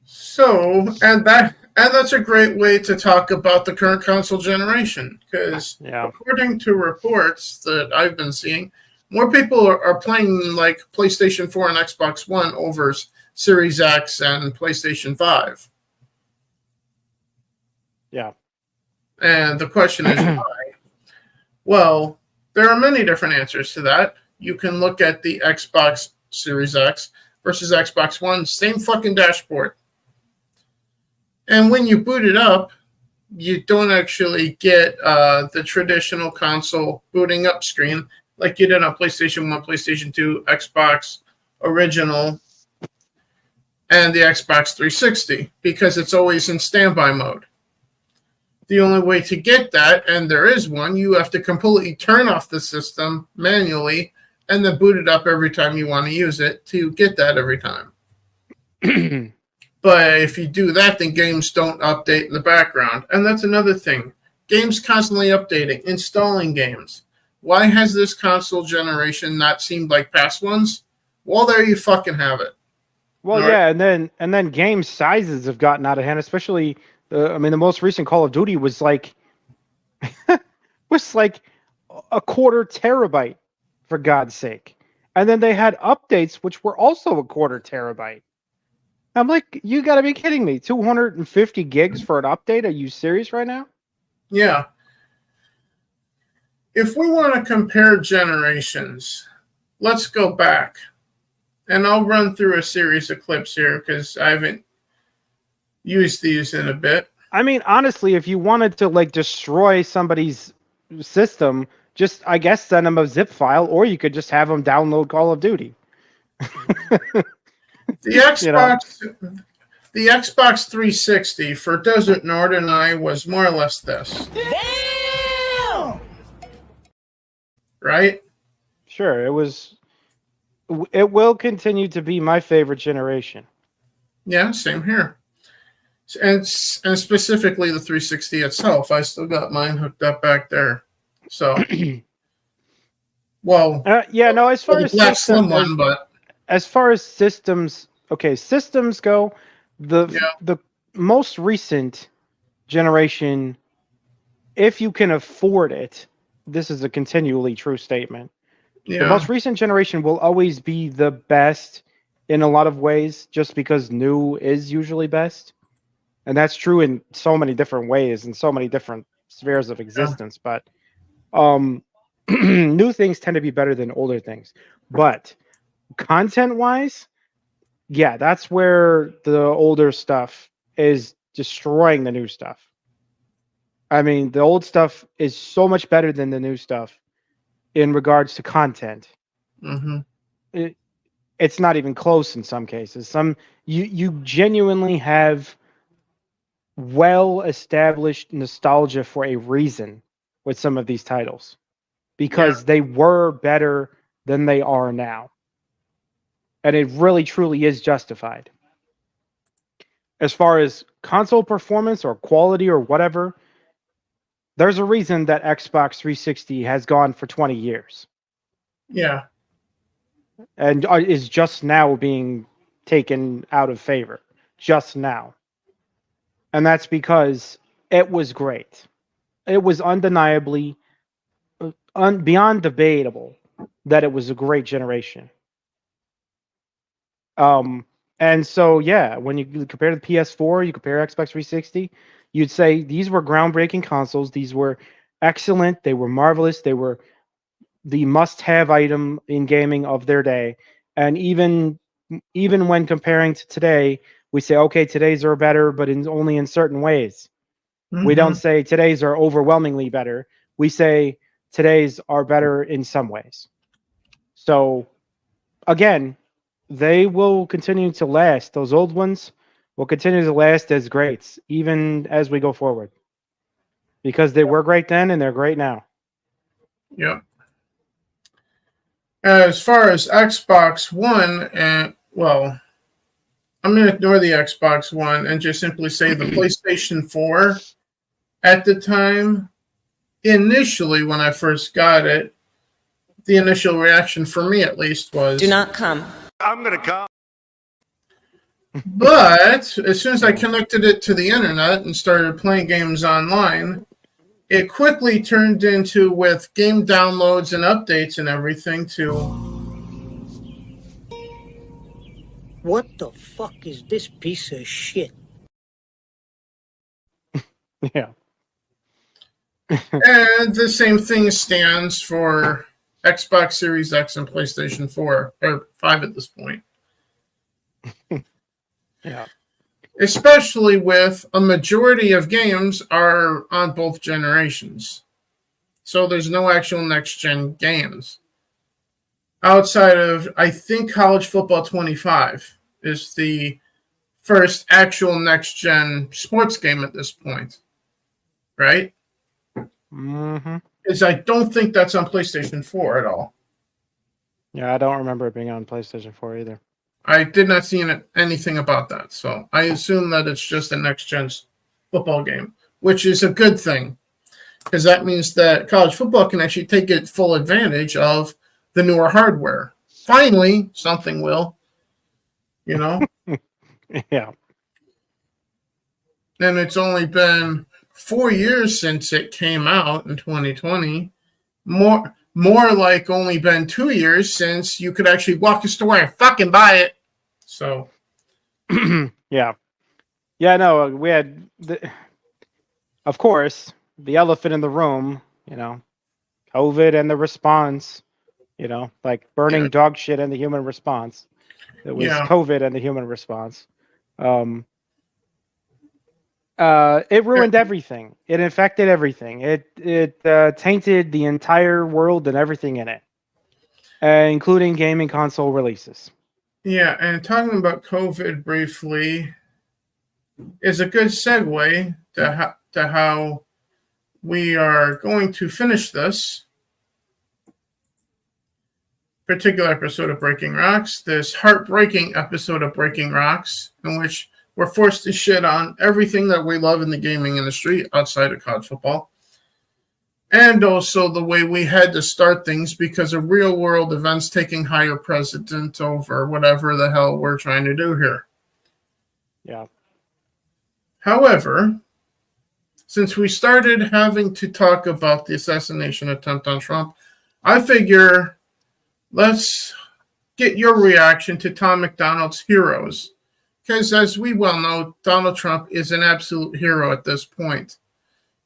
So, and that's a great way to talk about the current console generation, because according to reports that I've been seeing, more people are playing like PlayStation 4 and Xbox One over Series X and PlayStation 5. Yeah. And the question is why? Well, there are many different answers to that. you can look at the Xbox Series X versus Xbox One, same fucking dashboard. And when you boot it up, you don't actually get the traditional console booting up screen like you did on PlayStation 1, PlayStation 2, Xbox Original, and the Xbox 360, because it's always in standby mode. The only way to get that, and there is one, you have to completely turn off the system manually and then boot it up every time you want to use it to get that every time. But if you do that, then games don't update in the background. And that's another thing. Games constantly updating, installing games. Why has this console generation not seemed like past ones? Well, there you fucking have it. Well, All yeah, and then game sizes have gotten out of hand, especially I mean, the most recent Call of Duty was like a quarter terabyte, for God's sake. And then they had updates which were also a quarter terabyte. I'm like, you got to be kidding me. 250 gigs for an update? Are you serious right now? Yeah. If we want to compare generations, let's go back. And I'll run through a series of clips here because I haven't used these in a bit. I mean, honestly, if you wanted to like destroy somebody's system, just, I guess, send them a zip file, or you could just have them download Call of Duty. The Xbox 360 for Desert Nord and I was more or less this. Damn! Right? Sure, it will continue to be my favorite generation. Yeah, same here. And specifically the 360 itself. I still got mine hooked up back there. So, well, yeah, no, as far as black slim one, but as far as systems, okay, systems go, the most recent generation, if you can afford it, this is a continually true statement. Yeah. The most recent generation will always be the best in a lot of ways, just because new is usually best. And that's true in so many different ways, in so many different spheres of existence. But new things tend to be better than older things. But content-wise, yeah, that's where the older stuff is destroying the new stuff. I mean, the old stuff is so much better than the new stuff in regards to content. Mm-hmm. It's not even close in some cases. You genuinely have well-established nostalgia for a reason with some of these titles, because they were better than they are now. And it really, truly is justified. As far as console performance or quality or whatever, there's a reason that Xbox 360 has gone for 20 years. Yeah. And is just now being taken out of favor. Just now. And that's because it was great. It was undeniably, beyond debatable, that it was a great generation. And so, yeah, when you compare the PS4, you compare Xbox 360, you'd say these were groundbreaking consoles. These were excellent. They were marvelous. They were the must-have item in gaming of their day. And even when comparing to today, we say, okay, today's are better, but only in certain ways. Mm-hmm. We don't say today's are overwhelmingly better. We say today's are better in some ways. So, again, they will continue to last. Those old ones will continue to last as greats, even as we go forward. Because they were great then, and they're great now. Yep. As far as Xbox One, well, I'm going to ignore the Xbox One and just simply say the PlayStation 4 at the time, initially when I first got it, the initial reaction for me at least was, do not come. I'm going to come. But as soon as I connected it to the internet and started playing games online, it quickly turned into, with game downloads and updates and everything, to, what the fuck is this piece of shit? Yeah. And the same thing stands for Xbox Series X and PlayStation 4 or 5 at this point. Yeah. Especially with a majority of games are on both generations. So there's no actual next-gen games. Outside of, I think, College Football 25 is the first actual next-gen sports game at this point. Right? Mm-hmm. Because I don't think that's on PlayStation 4 at all. Yeah, I don't remember it being on PlayStation 4 either. I did not see anything about that. So I assume that it's just a next-gen football game, which is a good thing. Because that means that college football can actually take it full advantage of the newer hardware. Finally, something will, you know? Yeah. And it's only been 4 years since it came out in 2020. More like only been 2 years since you could actually walk a store and fucking buy it. So. Yeah. Yeah, no, we had, of course, the elephant in the room, you know, COVID and the response, you know, like burning dog shit and the human response. It was COVID and the human response. It ruined everything. It infected everything. It tainted the entire world and everything in it, including gaming console releases. Yeah, and talking about COVID briefly is a good segue to how we are going to finish this particular episode of Breaking Rocks, this heartbreaking episode of Breaking Rocks, in which we're forced to shit on everything that we love in the gaming industry outside of college football. And also the way we had to start things because of real world events taking higher precedent over whatever the hell we're trying to do here. Yeah. However, since we started having to talk about the assassination attempt on Trump, I figure let's get your reaction to Tom McDonald's Heroes. Because as we well know, Donald Trump is an absolute hero at this point.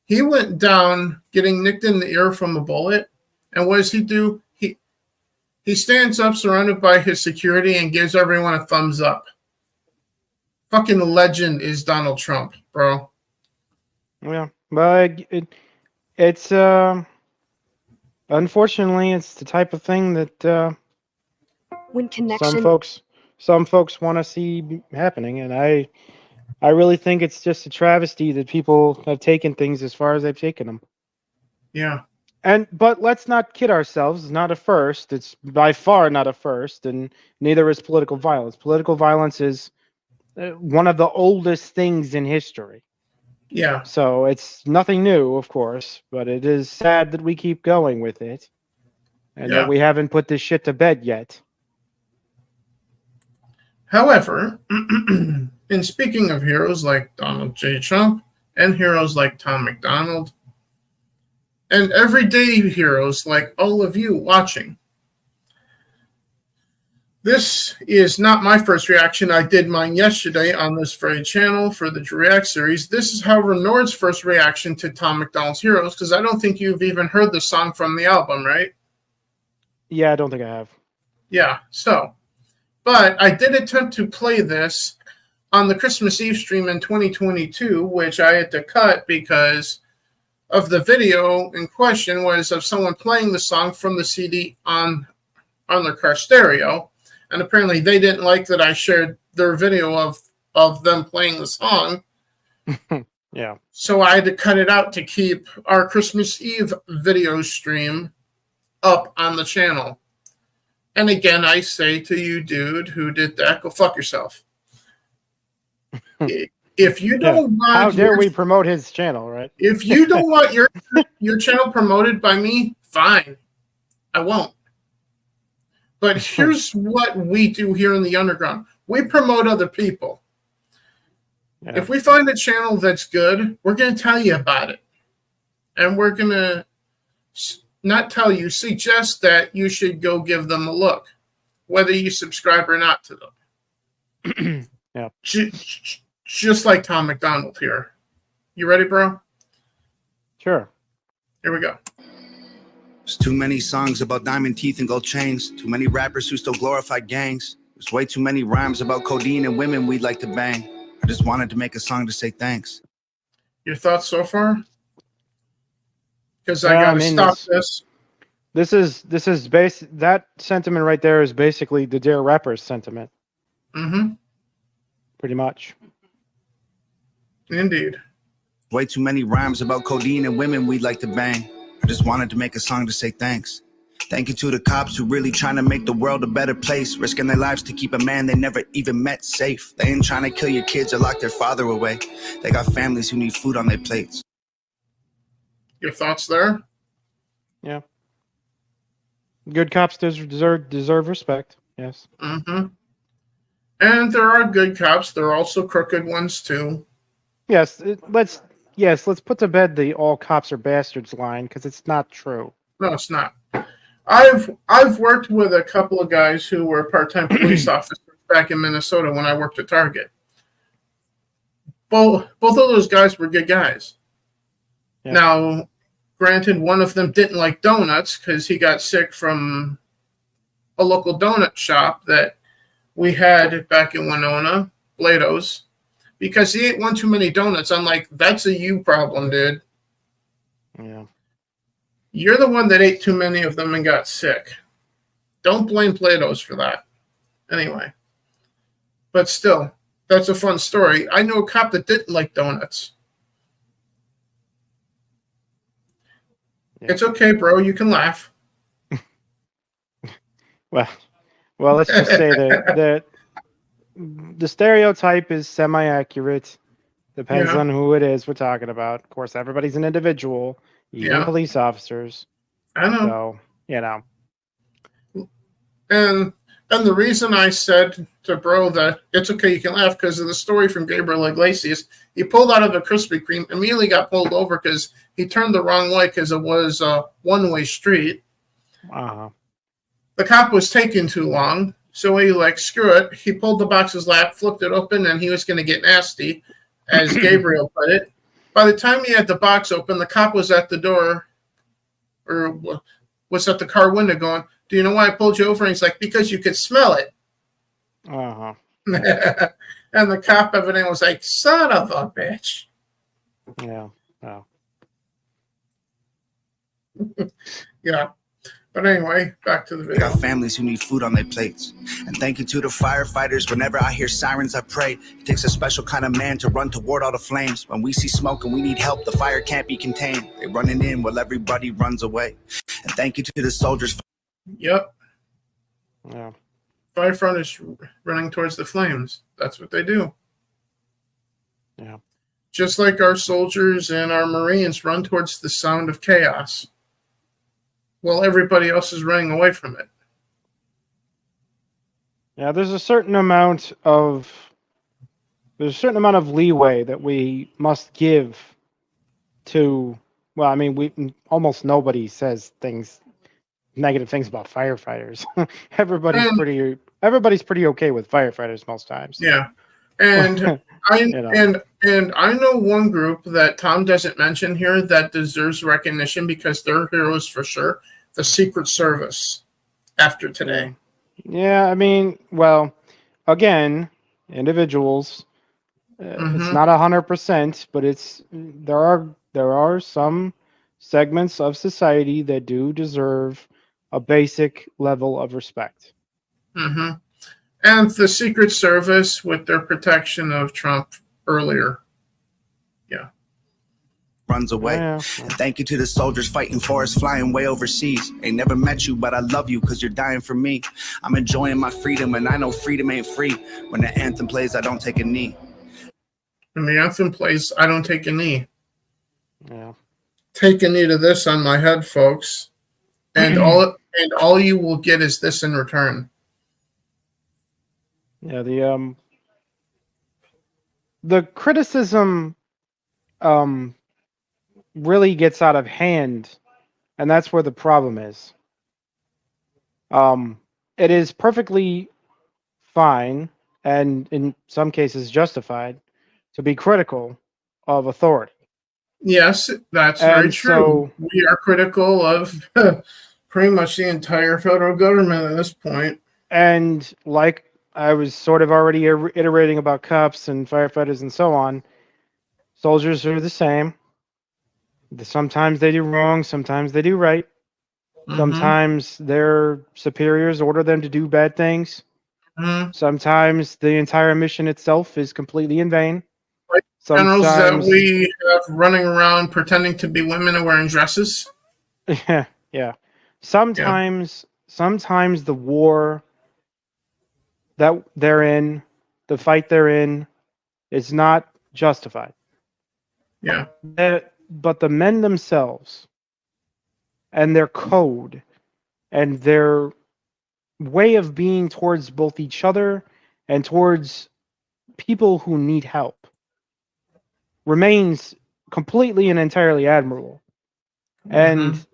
He went down getting nicked in the ear from a bullet. And what does he do? He stands up surrounded by his security and gives everyone a thumbs up. Fucking legend is Donald Trump, bro. Yeah, but it's unfortunately it's the type of thing that when connection some folks want to see happening, and I really think it's just a travesty that people have taken things as far as they've taken them. Yeah. But let's not kid ourselves. It's not a first. It's by far not a first, and neither is political violence. Political violence is one of the oldest things in history. Yeah. So it's nothing new, of course, but it is sad that we keep going with it, and that we haven't put this shit to bed yet. However, in speaking of heroes like Donald J. Trump and heroes like Tom McDonald and everyday heroes like all of you watching, this is not my first reaction. I did mine yesterday on this very channel for the React series. This is however Nord's first reaction to Tom McDonald's Heroes, because I don't think you've even heard the song from the album, right? Yeah, I don't think I have. Yeah, so. But I did attempt to play this on the Christmas Eve stream in 2022, which I had to cut because of the video in question was of someone playing the song from the CD on their car stereo. And apparently they didn't like that I shared their video of them playing the song. Yeah. So I had to cut it out to keep our Christmas Eve video stream up on the channel. And again, I say to you, dude, who did that, go fuck yourself. If you don't want... How dare we promote his channel, right? If you don't want your channel promoted by me, fine. I won't. But here's what we do here in the underground. We promote other people. Yeah. If we find a channel that's good, we're going to tell you about it. And we're going to... not tell you, suggest that you should go give them a look, whether you subscribe or not to them. Yeah. Just like Tom McDonald here. You ready, bro? Sure. Here we go. There's too many songs about diamond teeth and gold chains. Too many rappers who still glorify gangs. There's way too many rhymes about codeine and women we'd like to bang. I just wanted to make a song to say thanks. Your thoughts so far? Because Yeah, I I gotta mean, stop this. This is that sentiment right there is basically the Dear Rappers sentiment, Mm-hmm. pretty much. Indeed. Way too many rhymes about codeine and women we'd like to bang. I just wanted to make a song to say thanks. Thank you to the cops who really trying to make the world a better place, risking their lives to keep a man they never even met safe. They ain't trying to kill your kids or lock their father away. They got families who need food on their plates. Your thoughts there? Yeah. Good cops deserve respect. Yes. Mm-hmm. And there are good cops. There are also crooked ones too. Yes. Let's put to bed the all cops are bastards line, because it's not true. No, it's not. I've worked with a couple of guys who were part-time police officers back in Minnesota when I worked at Target. Both of those guys were good guys. Yeah. Now, granted, one of them didn't like donuts because he got sick from a local donut shop that we had back in Winona, Blado's, because he ate one too many donuts. I'm like, that's a you problem, dude. Yeah. You're the one that ate too many of them and got sick. Don't blame Plato's for that. Anyway. But still, that's a fun story. I knew a cop that didn't like donuts. Yeah. It's okay, bro. You can laugh. Well, let's just say that the stereotype is semi-accurate. Depends on who it is we're talking about. Of course, everybody's an individual, even police officers. I know. So, you know. And the reason I said to bro that it's okay, you can laugh, because of the story from Gabriel Iglesias. He pulled out of a Krispy Kreme, immediately got pulled over because he turned the wrong way because it was a one-way street. Uh-huh. The cop was taking too long, so he screw it. He pulled the box's lap, flipped it open, and he was going to get nasty, as Gabriel put it. By the time he had the box open, the cop was at the door, or was at the car window going, "Do you know why I pulled you over?" And he's like, "Because you could smell it." Uh-huh. And the cop evidently was like, "Son of a bitch." Yeah. Oh. Yeah. But anyway, back to the They video. got families who need food on their plates. And thank you to the firefighters. Whenever I hear sirens, I pray. It takes a special kind of man to run toward all the flames. When we see smoke and we need help, the fire can't be contained. They're running in while everybody runs away. And thank you to the soldiers. Yep. Yeah. Firefighters running towards the flames. That's what they do. Yeah. Just like our soldiers and our Marines run towards the sound of chaos, while everybody else is running away from it. Yeah, there's a certain amount of leeway that we must give to. Well, I mean, almost nobody says negative things about firefighters. Everybody's pretty okay with firefighters most times. Yeah, and I know one group that Tom doesn't mention here that deserves recognition because they're heroes for sure. The Secret Service. After today. Yeah, I mean, well, again, individuals. It's not 100%, but there are some segments of society that do deserve a basic level of respect. Mm-hmm. And the Secret Service with their protection of Trump earlier. Yeah. Runs away. Yeah. And thank you to the soldiers fighting for us, flying way overseas. Ain't never met you, but I love you because you're dying for me. I'm enjoying my freedom, and I know freedom ain't free. When the anthem plays, I don't take a knee. When the anthem plays, I don't take a knee. Yeah. Take a knee to this on my head, folks. And all you will get is this in return. Yeah, the criticism really gets out of hand, and that's where the problem is. It is perfectly fine, and in some cases justified, to be critical of authority. Yes, that's And very true. so, We are critical of pretty much the entire federal government at this point. and like I was sort of already iterating about cops and firefighters and so on, soldiers are the same. Sometimes they do wrong, sometimes they do right. Mm-hmm. Sometimes their superiors order them to do bad things. Mm-hmm. Sometimes the entire mission itself is completely in vain. Like generals that Sometimes, we have running around pretending to be women and wearing dresses. yeah. Sometimes the war that they're in, the fight they're in, is not justified. Yeah. But the men themselves and their code and their way of being towards both each other and towards people who need help remains completely and entirely admirable. And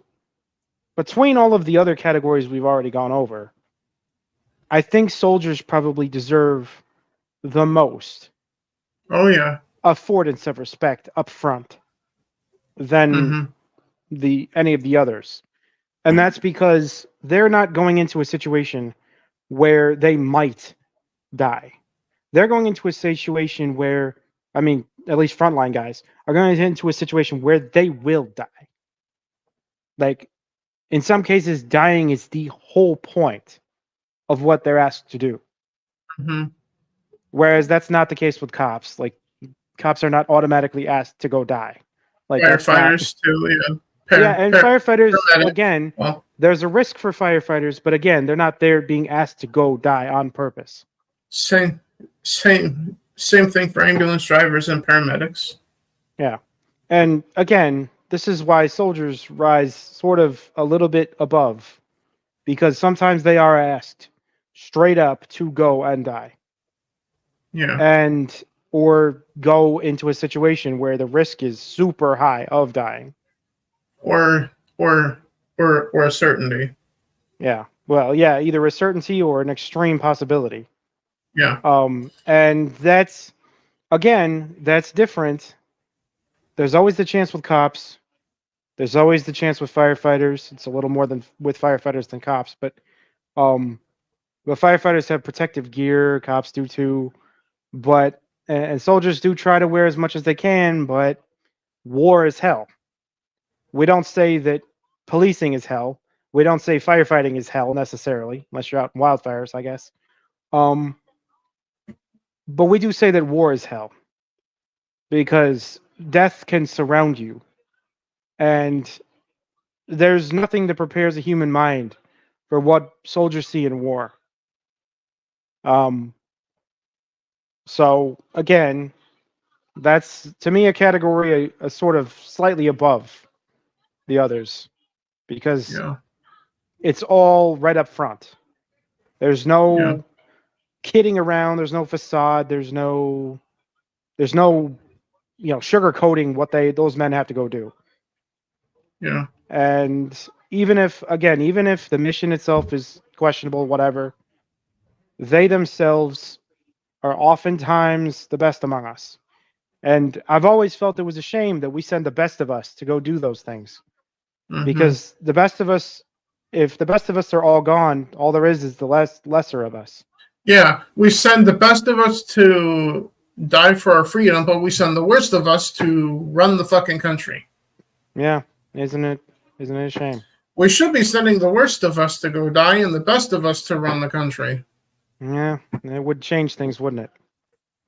between all of the other categories we've already gone over, I think soldiers probably deserve the most Oh yeah. affordance of respect up front than any of the others. And that's because they're not going into a situation where they might die. They're going into a situation where, I mean, at least frontline guys are going into a situation where they will die. Like, in some cases, dying is the whole point of what they're asked to do. Whereas that's not the case with cops. Like, cops are not automatically asked to go die. Like, firefighters too, yeah. And firefighters, paramedic. again, Well, there's a risk for firefighters, but again, they're not there being asked to go die on purpose. Same thing for ambulance drivers and paramedics. Yeah. And again, this is why soldiers rise sort of a little bit above, because sometimes they are asked straight up to go and die. Yeah. And or go into a situation where the risk is super high of dying. Or a certainty. Yeah. Well, yeah, either a certainty or an extreme possibility. Yeah. And that's different. There's always the chance with cops. There's always the chance with firefighters. It's a little more than with firefighters than cops, but firefighters have protective gear, cops do too. But and soldiers do try to wear as much as they can, but war is hell. We don't say that policing is hell. We don't say firefighting is hell necessarily, unless you're out in wildfires, I guess. But we do say that war is hell because death can surround you, and there's nothing that prepares a human mind for what soldiers see in war. So again, that's to me a category a sort of slightly above the others because it's all right up front. There's no kidding around. There's no facade. There's no sugarcoating what those men have to go do. Yeah. And even if the mission itself is questionable, whatever, they themselves are oftentimes the best among us. And I've always felt it was a shame that we send the best of us to go do those things. Because the best of us, if the best of us are all gone, all there is the lesser of us. Yeah, we send the best of us to die for our freedom, but we send the worst of us to run the fucking country. Yeah, isn't it a shame? We should be sending the worst of us to go die and the best of us to run the country. Yeah, it would change things, wouldn't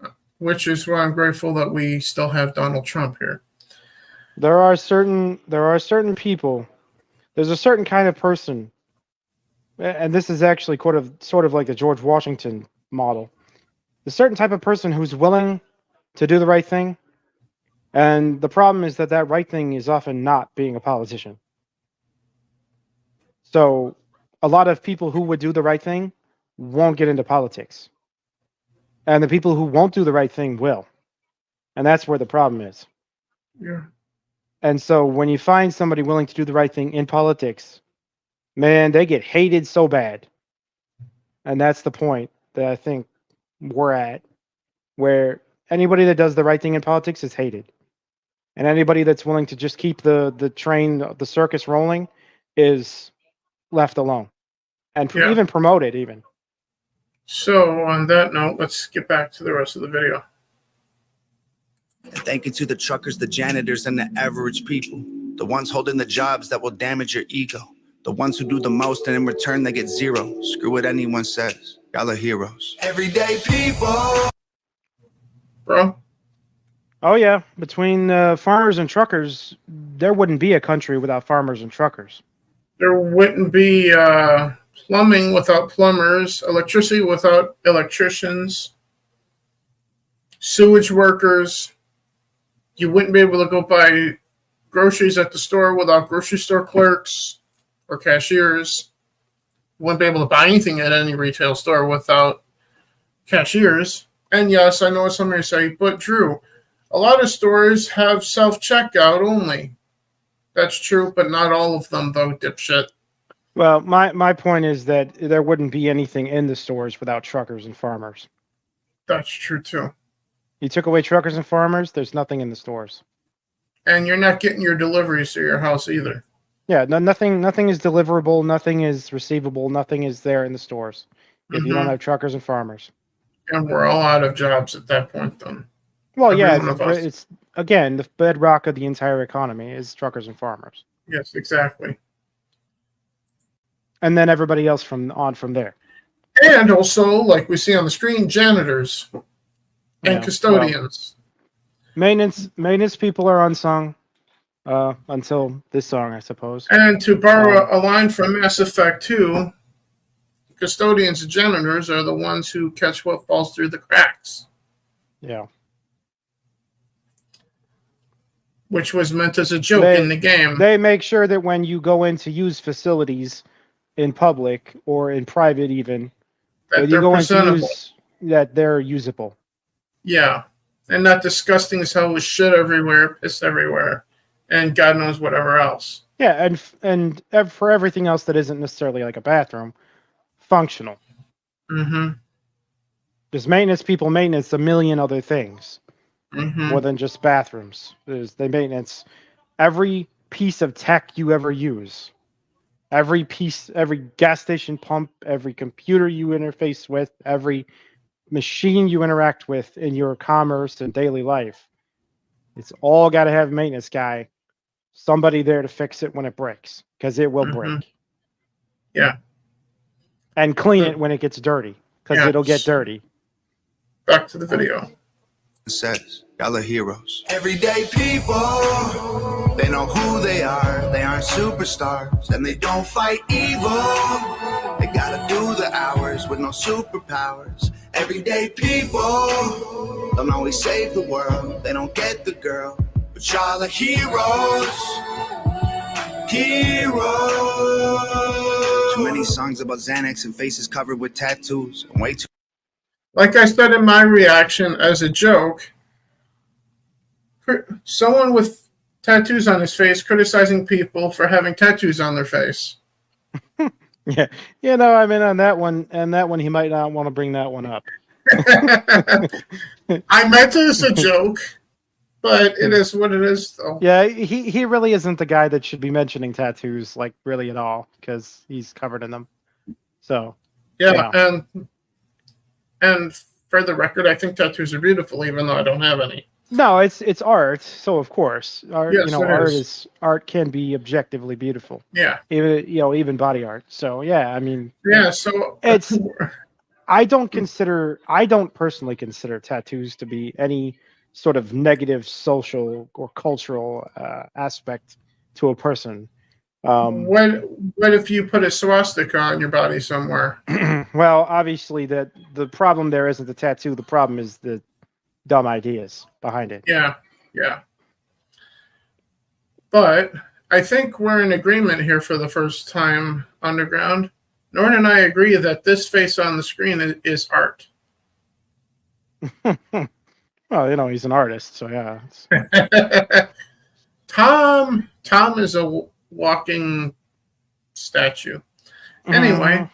it? Which is why I'm grateful that we still have Donald Trump here. There are certain people. There's a certain kind of person, and this is actually sort of like the George Washington model. A certain type of person who's willing to do the right thing, and the problem is that right thing is often not being a politician. So, a lot of people who would do the right thing won't get into politics, and the people who won't do the right thing will, and that's where the problem is. Yeah. And so when you find somebody willing to do the right thing in politics, man, they get hated so bad. And that's the point that I think we're at, where anybody that does the right thing in politics is hated. And anybody that's willing to just keep the train, the circus rolling, is left alone, and Yeah. even promoted even. So on that note, let's get back to the rest of the video. Thank you to the truckers, the janitors, and the average people. The ones holding the jobs that will damage your ego. The ones who do the most and in return they get zero. Screw what anyone says. Y'all are heroes. Everyday people. Bro? Oh yeah, between farmers and truckers, there wouldn't be a country without farmers and truckers. There wouldn't be plumbing without plumbers, electricity without electricians, sewage workers. You wouldn't be able to go buy groceries at the store without grocery store clerks or cashiers. You wouldn't be able to buy anything at any retail store without cashiers. And yes, I know what some of you say, but Drew, a lot of stores have self-checkout only. That's true, but not all of them, though, dipshit. Well, my point is that there wouldn't be anything in the stores without truckers and farmers. That's true, too. You took away truckers and farmers, there's nothing in the stores. And you're not getting your deliveries to your house either. Yeah, nothing is deliverable, nothing is receivable, nothing is there in the stores if you don't have truckers and farmers. And we're all out of jobs at that point, then. Well, Every yeah, one of us. it's again the bedrock of the entire economy is truckers and farmers, Yes, exactly. and then everybody else from there. And also, like we see on the screen, janitors and Yeah, custodians. Maintenance people are unsung until this song, I suppose. And to borrow a line from Mass Effect 2, custodians and janitors are the ones who catch what falls through the cracks. Yeah. Which was meant as a joke in the game. They make sure that when you go in to use facilities in public or in private even, that you they're go in to presentable. use, that they're usable. Yeah. And not disgusting as hell with shit everywhere, piss everywhere, and God knows whatever else. Yeah, and for everything else that isn't necessarily like a bathroom, functional. Mm-hmm. There's maintenance a million other things. Mm-hmm. More than just bathrooms. There's the maintenance. Every piece of tech you ever use, every gas station pump, every computer you interface with, every machine you interact with in your commerce and daily life, it's all got to have a maintenance guy, somebody there to fix it when it breaks, because it will break. Yeah. And clean it when it gets dirty, because it'll get dirty. Back to the video. Says, y'all are heroes. Everyday people, they know who they are. They aren't superstars and they don't fight evil. They gotta do the hours with no superpowers. Everyday people don't always save the world. They don't get the girl, but y'all are heroes. Heroes. Too many songs about Xanax and faces covered with tattoos. And way too. Like I said in my reaction as a joke, someone with tattoos on his face criticizing people for having tattoos on their face. Yeah, I mean, on that one, he might not want to bring that one up. I meant it as a joke, but it is what it is, though. Yeah, he really isn't the guy that should be mentioning tattoos, like, really at all, because he's covered in them. So, yeah. And for the record, I think tattoos are beautiful, even though I don't have any. No, it's art, so of course, art. Yes, art can be objectively beautiful. Yeah. Even body art. So yeah, I mean. Yeah. So it's. I don't personally consider tattoos to be any sort of negative social or cultural aspect to a person. What if you put a swastika on your body somewhere? Well, obviously, the problem there isn't the tattoo. The problem is the dumb ideas behind it. Yeah. But I think we're in agreement here for the first time, Underground. Norton and I agree that this face on the screen is art. Well, he's an artist, so yeah. Tom is a walking statue. Anyway.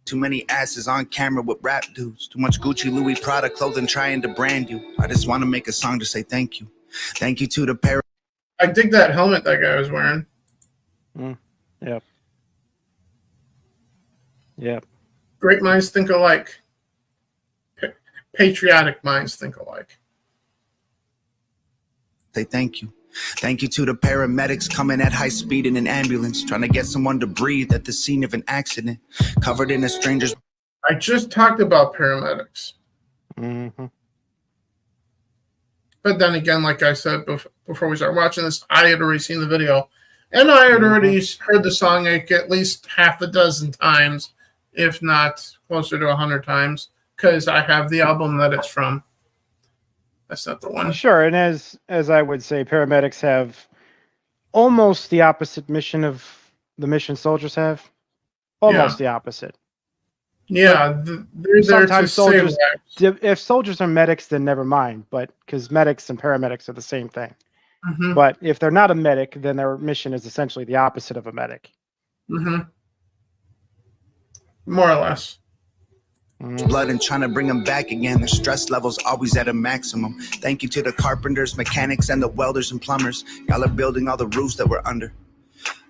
Too many asses on camera with rap dudes. Too much Gucci, Louis, Prada clothing trying to brand you. I just want to make a song to say thank you. Thank you to the I dig that helmet that guy was wearing. Yep. Yep. Great minds think alike. Patriotic minds think alike. Say thank you. Thank you to the paramedics coming at high speed in an ambulance, trying to get someone to breathe at the scene of an accident, covered in a stranger's. I just talked about paramedics. Mm-hmm. But then again, like I said before we started watching this, I had already seen the video. And I had already heard the song like at least half a dozen times, if not closer to 100 times, because I have the album that it's from. That's not the one. Sure, and as I would say, paramedics have almost the opposite mission of the mission soldiers have. Almost the opposite. Yeah, they're there to Sometimes save soldiers, lives. if soldiers are medics, then never mind. But because medics and paramedics are the same thing. Mm-hmm. But if they're not a medic, then their mission is essentially the opposite of a medic. Mm-hmm. More or less. Blood and trying to bring them back again. Their stress levels always at a maximum. Thank you to the carpenters, mechanics, and the welders and plumbers. Y'all are building all the roofs that we're under.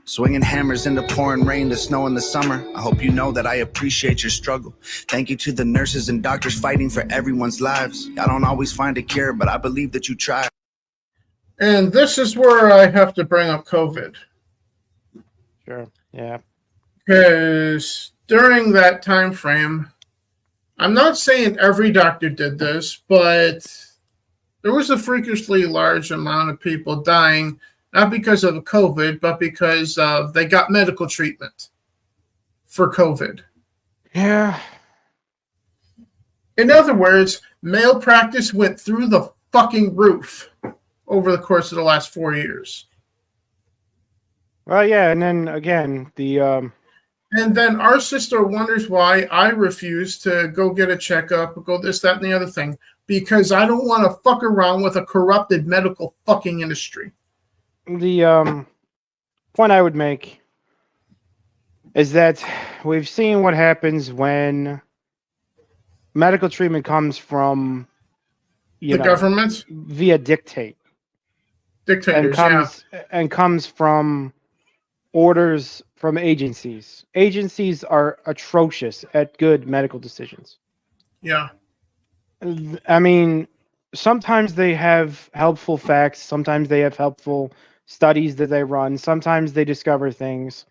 Swinging hammers in the pouring rain, the snow in the summer. I hope you know that I appreciate your struggle. Thank you to the nurses and doctors fighting for everyone's lives. Y'all don't always find a cure, but I believe that you try. And this is where I have to bring up COVID. Sure. Yeah. Because during that time frame, I'm not saying every doctor did this, but there was a freakishly large amount of people dying, not because of COVID, but because they got medical treatment for COVID. Yeah. In other words, malpractice went through the fucking roof over the course of the last 4 years. Well, yeah, and then again, And then our sister wonders why I refuse to go get a checkup, go this, that, and the other thing, because I don't want to fuck around with a corrupted medical fucking industry. The point I would make is that we've seen what happens when medical treatment comes from The government? via dictators, and comes from orders from agencies. Agencies are atrocious at good medical decisions. Yeah. I mean, sometimes they have helpful facts, sometimes they have helpful studies that they run, sometimes they discover things,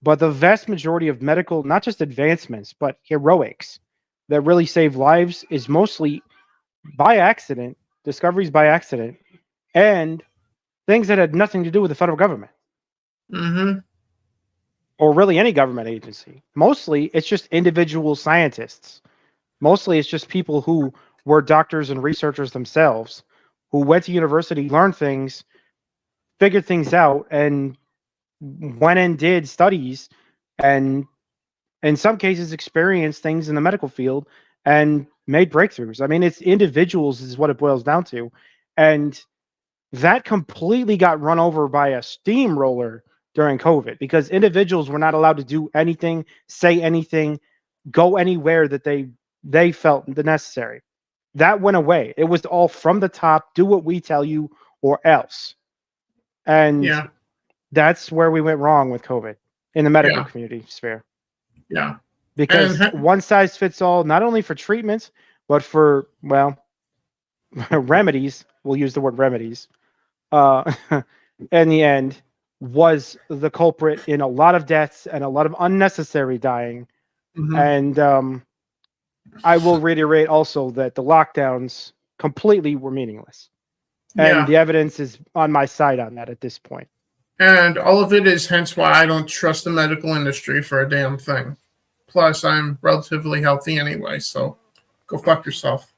but the vast majority of medical, not just advancements, but heroics that really save lives is mostly by accident, discoveries by accident, and things that had nothing to do with the federal government. Mm-hmm. Or really any government agency. Mostly it's just individual scientists. Mostly it's just people who were doctors and researchers themselves, who went to university, learned things, figured things out, and went and did studies, and in some cases experienced things in the medical field and made breakthroughs. I mean, it's individuals is what it boils down to. And that completely got run over by a steamroller during COVID because individuals were not allowed to do anything, say anything, go anywhere that they felt the necessary. That went away. It was all from the top, do what we tell you or else. And that's where we went wrong with COVID in the medical community sphere. Yeah. Because one size fits all, not only for treatments, but for, well, remedies, we'll use the word remedies, in the end, was the culprit in a lot of deaths and a lot of unnecessary dying. Mm-hmm. And I will reiterate also that the lockdowns completely were meaningless. And the evidence is on my side on that at this point. And all of it is hence why I don't trust the medical industry for a damn thing. Plus, I'm relatively healthy anyway, so go fuck yourself.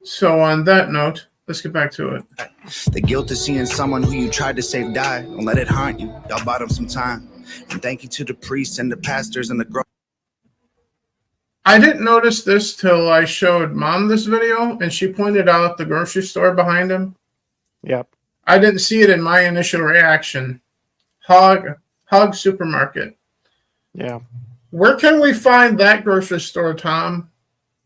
So on that note, let's get back to it. The guilt of seeing someone who you tried to save die. Don't let it haunt you. Y'all bought them some time. And thank you to the priests and the pastors and the I didn't notice this till I showed Mom this video, and she pointed out the grocery store behind him. Yep. I didn't see it in my initial reaction. Hog Supermarket. Yeah. Where can we find that grocery store, Tom?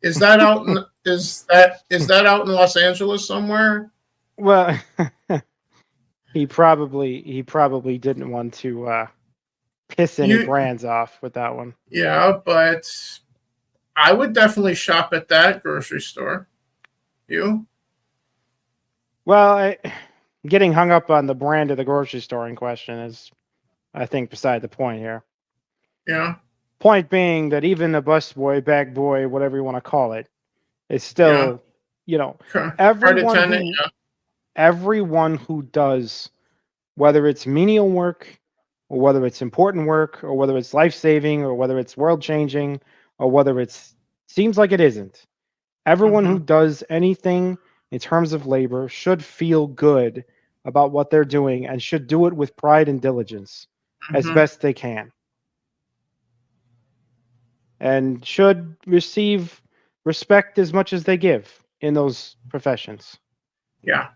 Is that out in is that out in Los Angeles somewhere? Well, he probably didn't want to piss any brands off with that one. Yeah, but I would definitely shop at that grocery store. You? Well, getting hung up on the brand of the grocery store in question is, I think, beside the point here. Yeah. Point being that even the busboy, bag boy, whatever you want to call it, is still, everyone who does, whether it's menial work, or whether it's important work, or whether it's life-saving, or whether it's world-changing, or whether it's seems like it isn't. Everyone who does anything in terms of labor should feel good about what they're doing and should do it with pride and diligence as best they can. And should receive respect as much as they give in those professions. Yeah.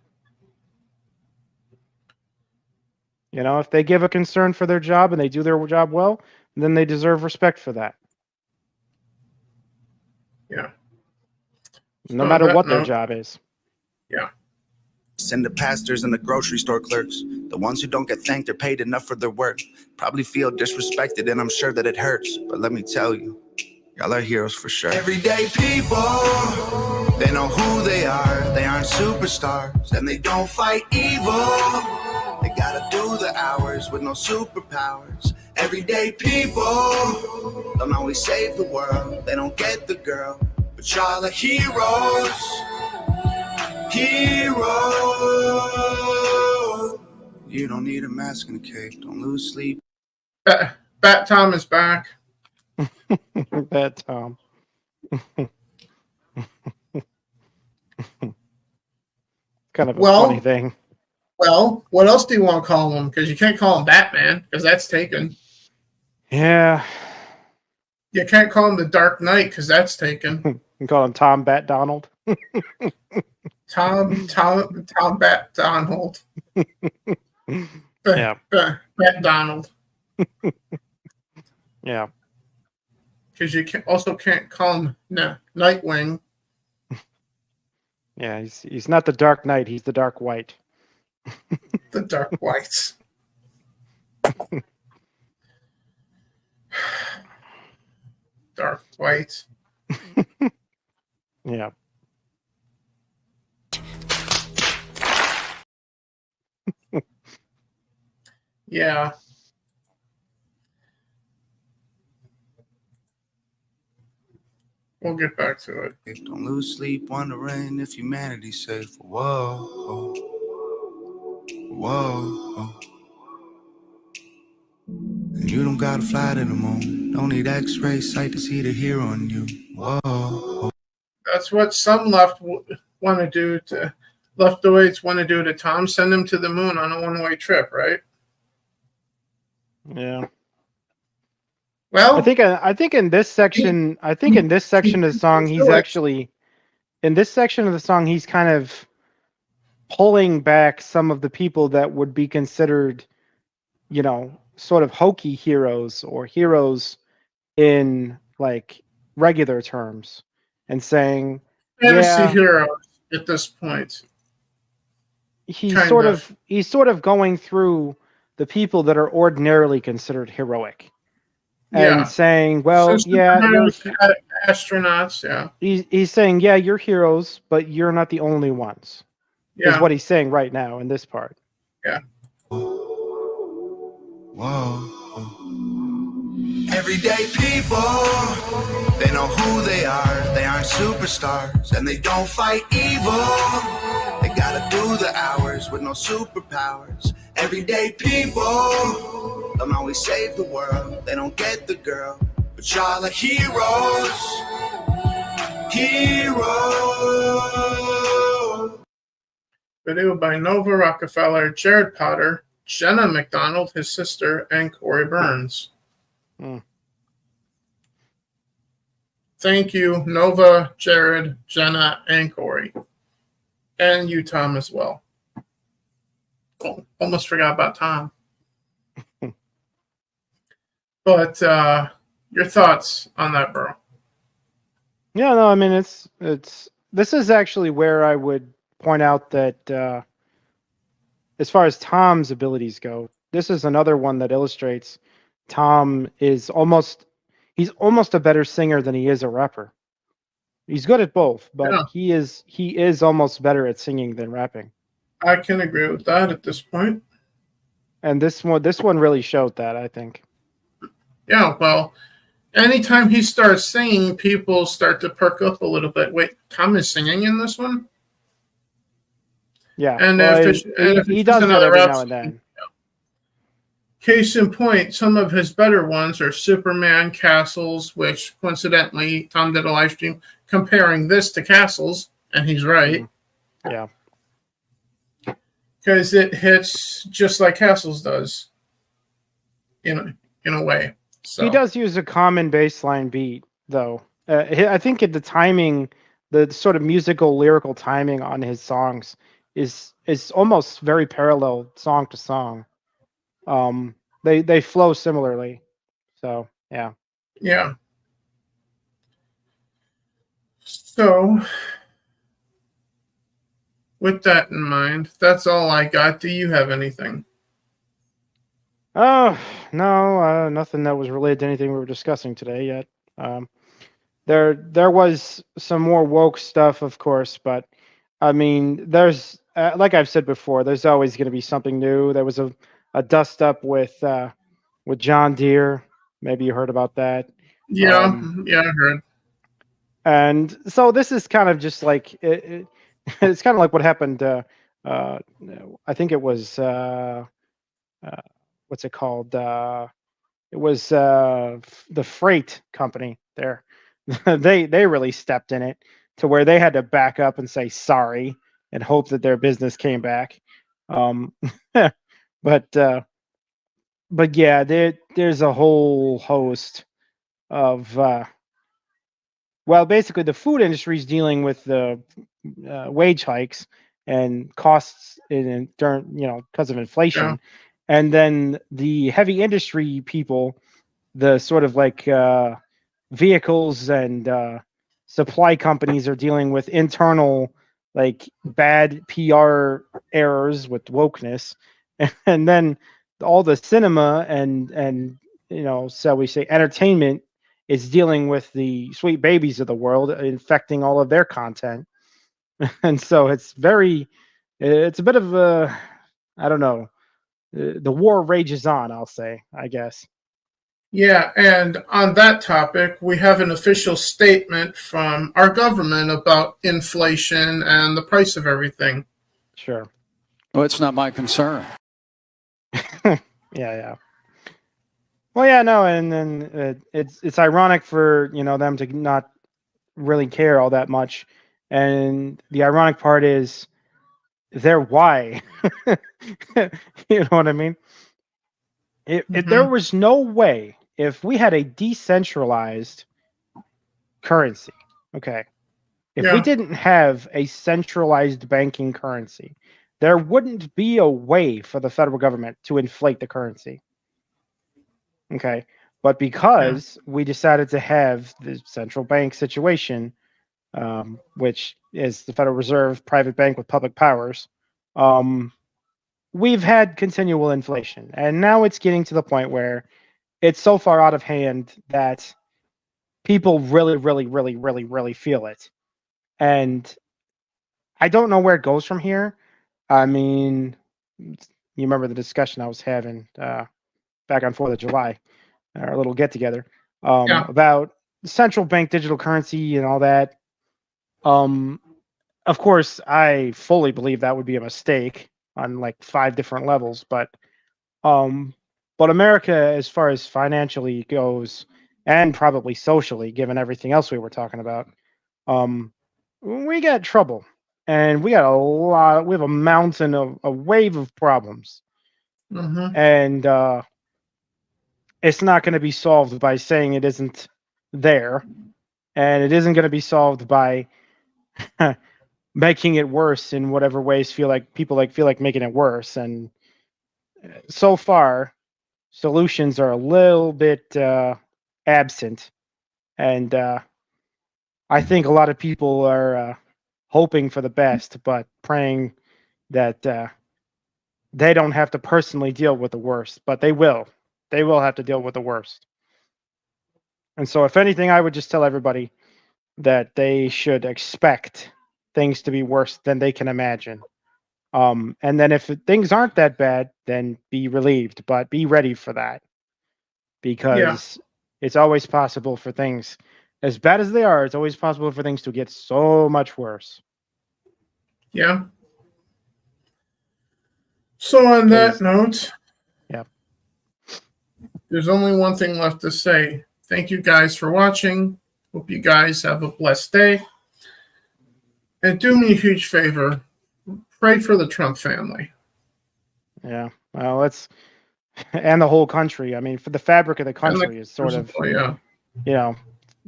If they give a concern for their job and they do their job well, then they deserve respect for that. Yeah. No matter what their job is. Yeah. Send the pastors and the grocery store clerks. The ones who don't get thanked or paid enough for their work probably feel disrespected, and I'm sure that it hurts. But let me tell you, y'all are heroes for sure. Everyday people, they know who they are. They aren't superstars, and they don't fight evil. They gotta do the hours with no superpowers. Everyday people don't always save the world. They don't get the girl, but y'all are heroes. Heroes. You don't need a mask and a cape. Don't lose sleep. Bat Tom is back. Bat Tom. Kind of a funny thing. Well, what else do you want to call him? Because you can't call him Batman, because that's taken. Yeah. You can't call him the Dark Knight, because that's taken. You call him Tom Bat Donald. Tom Bat Donald. Yeah. Bat Donald. Yeah. Because you also can't call him Nightwing. Yeah, he's not the Dark Knight. He's the Dark White. The Dark Whites. Dark White. Yeah. Yeah. We'll get back to it. Don't lose sleep wondering if humanity's safe. Whoa. Whoa. And you don't gotta fly to the moon. Don't need X-ray sight to see the hero in you. Whoa. That's what some leftoids want to do to Tom. Send him to the moon on a one-way trip, right? Yeah. Well, I think in this section of the song, he's kind of pulling back some of the people that would be considered, sort of hokey heroes or heroes in like regular terms, and saying fantasy heroes at this point. He's sort of going through the people that are ordinarily considered heroic. And saying, well, you're astronauts, yeah. He's saying, yeah, you're heroes, but you're not the only ones. Yeah. Is what he's saying right now in this part. Yeah. Whoa. Everyday people, they know who they are. They aren't superstars, and they don't fight evil. They gotta do the hours with no superpowers. Everyday people don't always save the world. They don't get the girl, but y'all are heroes. Heroes. Video by Nova Rockefeller, Jared Potter, Jenna McDonald, his sister, and Corey Burns. Thank you, Nova, Jared, Jenna, and Corey. And you, Tom, as well. Oh, almost forgot about Tom. But your thoughts on that, bro? Yeah, no, I mean it's this is actually where I would point out that as far as Tom's abilities go, this is another one that illustrates Tom is he's almost a better singer than he is a rapper. He's good at both, but Yeah, he is almost better at singing than rapping. I can agree with that at this point. And this one really showed that, I think. Yeah, well, anytime he starts singing, people start to perk up a little bit. Wait, Tom is singing in this one? Yeah, And well, if he it's just does that another every rap now and song, then. case in point, some of his better ones are Superman, Castles, which coincidentally, Tom did a live stream comparing this to Castles, and he's right. Yeah. Because it hits just like Castles does, in a way. So He does use a common baseline beat, though. I think the timing, the sort of musical lyrical timing on his songs is almost very parallel song to song. They flow similarly. So yeah. yeah. So with that in mind, that's all I got. Do you have anything? Oh no, nothing that was related to anything we were discussing today yet. Um, there was some more woke stuff, of course, but I mean, there's like I've said before, there's always going to be something new. There was a dust up with John Deere. Maybe you heard about that. Yeah, yeah, I heard. And so this is kind of just like it's kind of like what happened. I think it was uh, what's it called? It was the freight company there. They really stepped in it to where they had to back up and say sorry and hope that their business came back. Um, but but yeah, there's a whole host of well, basically the food industry is dealing with the wage hikes and costs during because of Yeah, inflation, and then the heavy industry people, the sort of like vehicles and supply companies are dealing with internal like bad PR errors with wokeness, and then all the cinema and so we say entertainment is dealing with the sweet babies of the world infecting all of their content. And so it's a bit of a, I don't know, the war rages on, I'll say, I guess. yeah. And on that topic, we have an official statement from our government about inflation and the price of everything. Sure. Well, it's not my concern. Yeah. Well, yeah, no, and then it's ironic for them to not really care all that much, and the ironic part is their why. You know what I mean? If there Mm-hmm. was no way, if we had a decentralized currency, okay, if we Yeah, didn't have a centralized banking currency, there wouldn't be a way for the federal government to inflate the currency. Okay. But yeah, because we decided to have the central bank situation, which is the Federal Reserve, private bank with public powers, um, we've had continual inflation. And now it's getting to the point where it's so far out of hand that people really, really, really, really, really feel it. And I don't know where it goes from here. I mean, you remember the discussion I was having back on 4th of July, our little get together, yeah. about central bank digital currency and all that. Um, of course, I fully believe that would be a mistake on like 5 different levels, um, but America, as far as financially goes, and probably socially, given everything else we were talking about, um, we got trouble, and we got we have a mountain of a wave of problems, Mm-hmm. and it's not going to be solved by saying it isn't there, and it isn't going to be solved by making it worse in whatever ways feel like making it worse. And so far, solutions are a little bit absent, and I think a lot of people are hoping for the best, but praying that they don't have to personally deal with the worst. But they will. They will have to deal with the worst. And so, if anything, I would just tell everybody that they should expect things to be worse than they can imagine. And then if things aren't that bad, then be relieved, but be ready for that, because it's always possible for things, as bad as they are, it's always possible for things to get so much worse. Yeah. So on that note, yeah, there's only one thing left to say. Thank you guys for watching. Hope you guys have a blessed day. And do me a huge favor. Pray for the Trump family. Yeah. Well, and the whole country. I mean, for the fabric of the country is sort of, a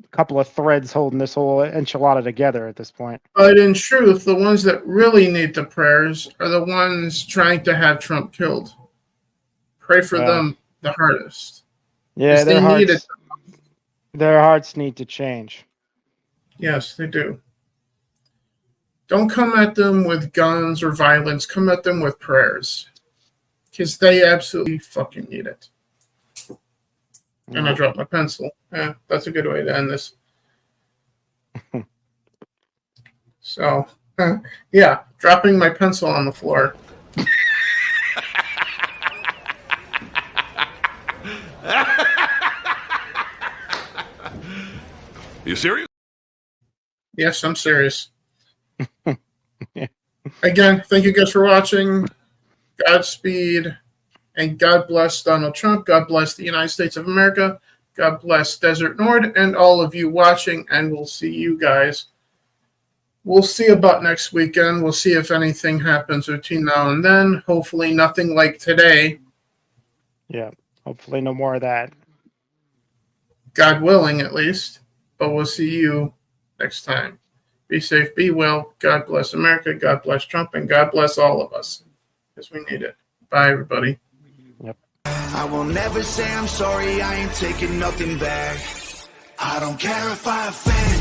couple of threads holding this whole enchilada together at this point. But in truth, the ones that really need the prayers are the ones trying to have Trump killed. Pray for them the hardest. Yeah, their hearts need to change. Yes, they do. Don't come at them with guns or violence. Come at them with prayers. Because they absolutely fucking need it. And I dropped my pencil. Yeah, that's a good way to end this. So, yeah, dropping my pencil on the floor. You serious? Yes, I'm serious. Again, thank you guys for watching. Godspeed. And God bless Donald Trump. God bless the United States of America. God bless Desert Nord and all of you watching. And we'll see you guys. We'll see about next weekend. We'll see if anything happens between now and then. Hopefully nothing like today. Yeah, hopefully no more of that. God willing, at least. But we'll see you next time. Be safe, be well. God bless America. God bless Trump. And God bless all of us. Because we need it. Bye, everybody. Yep. I will never say I'm sorry. I ain't taking nothing back. I don't care if I offend.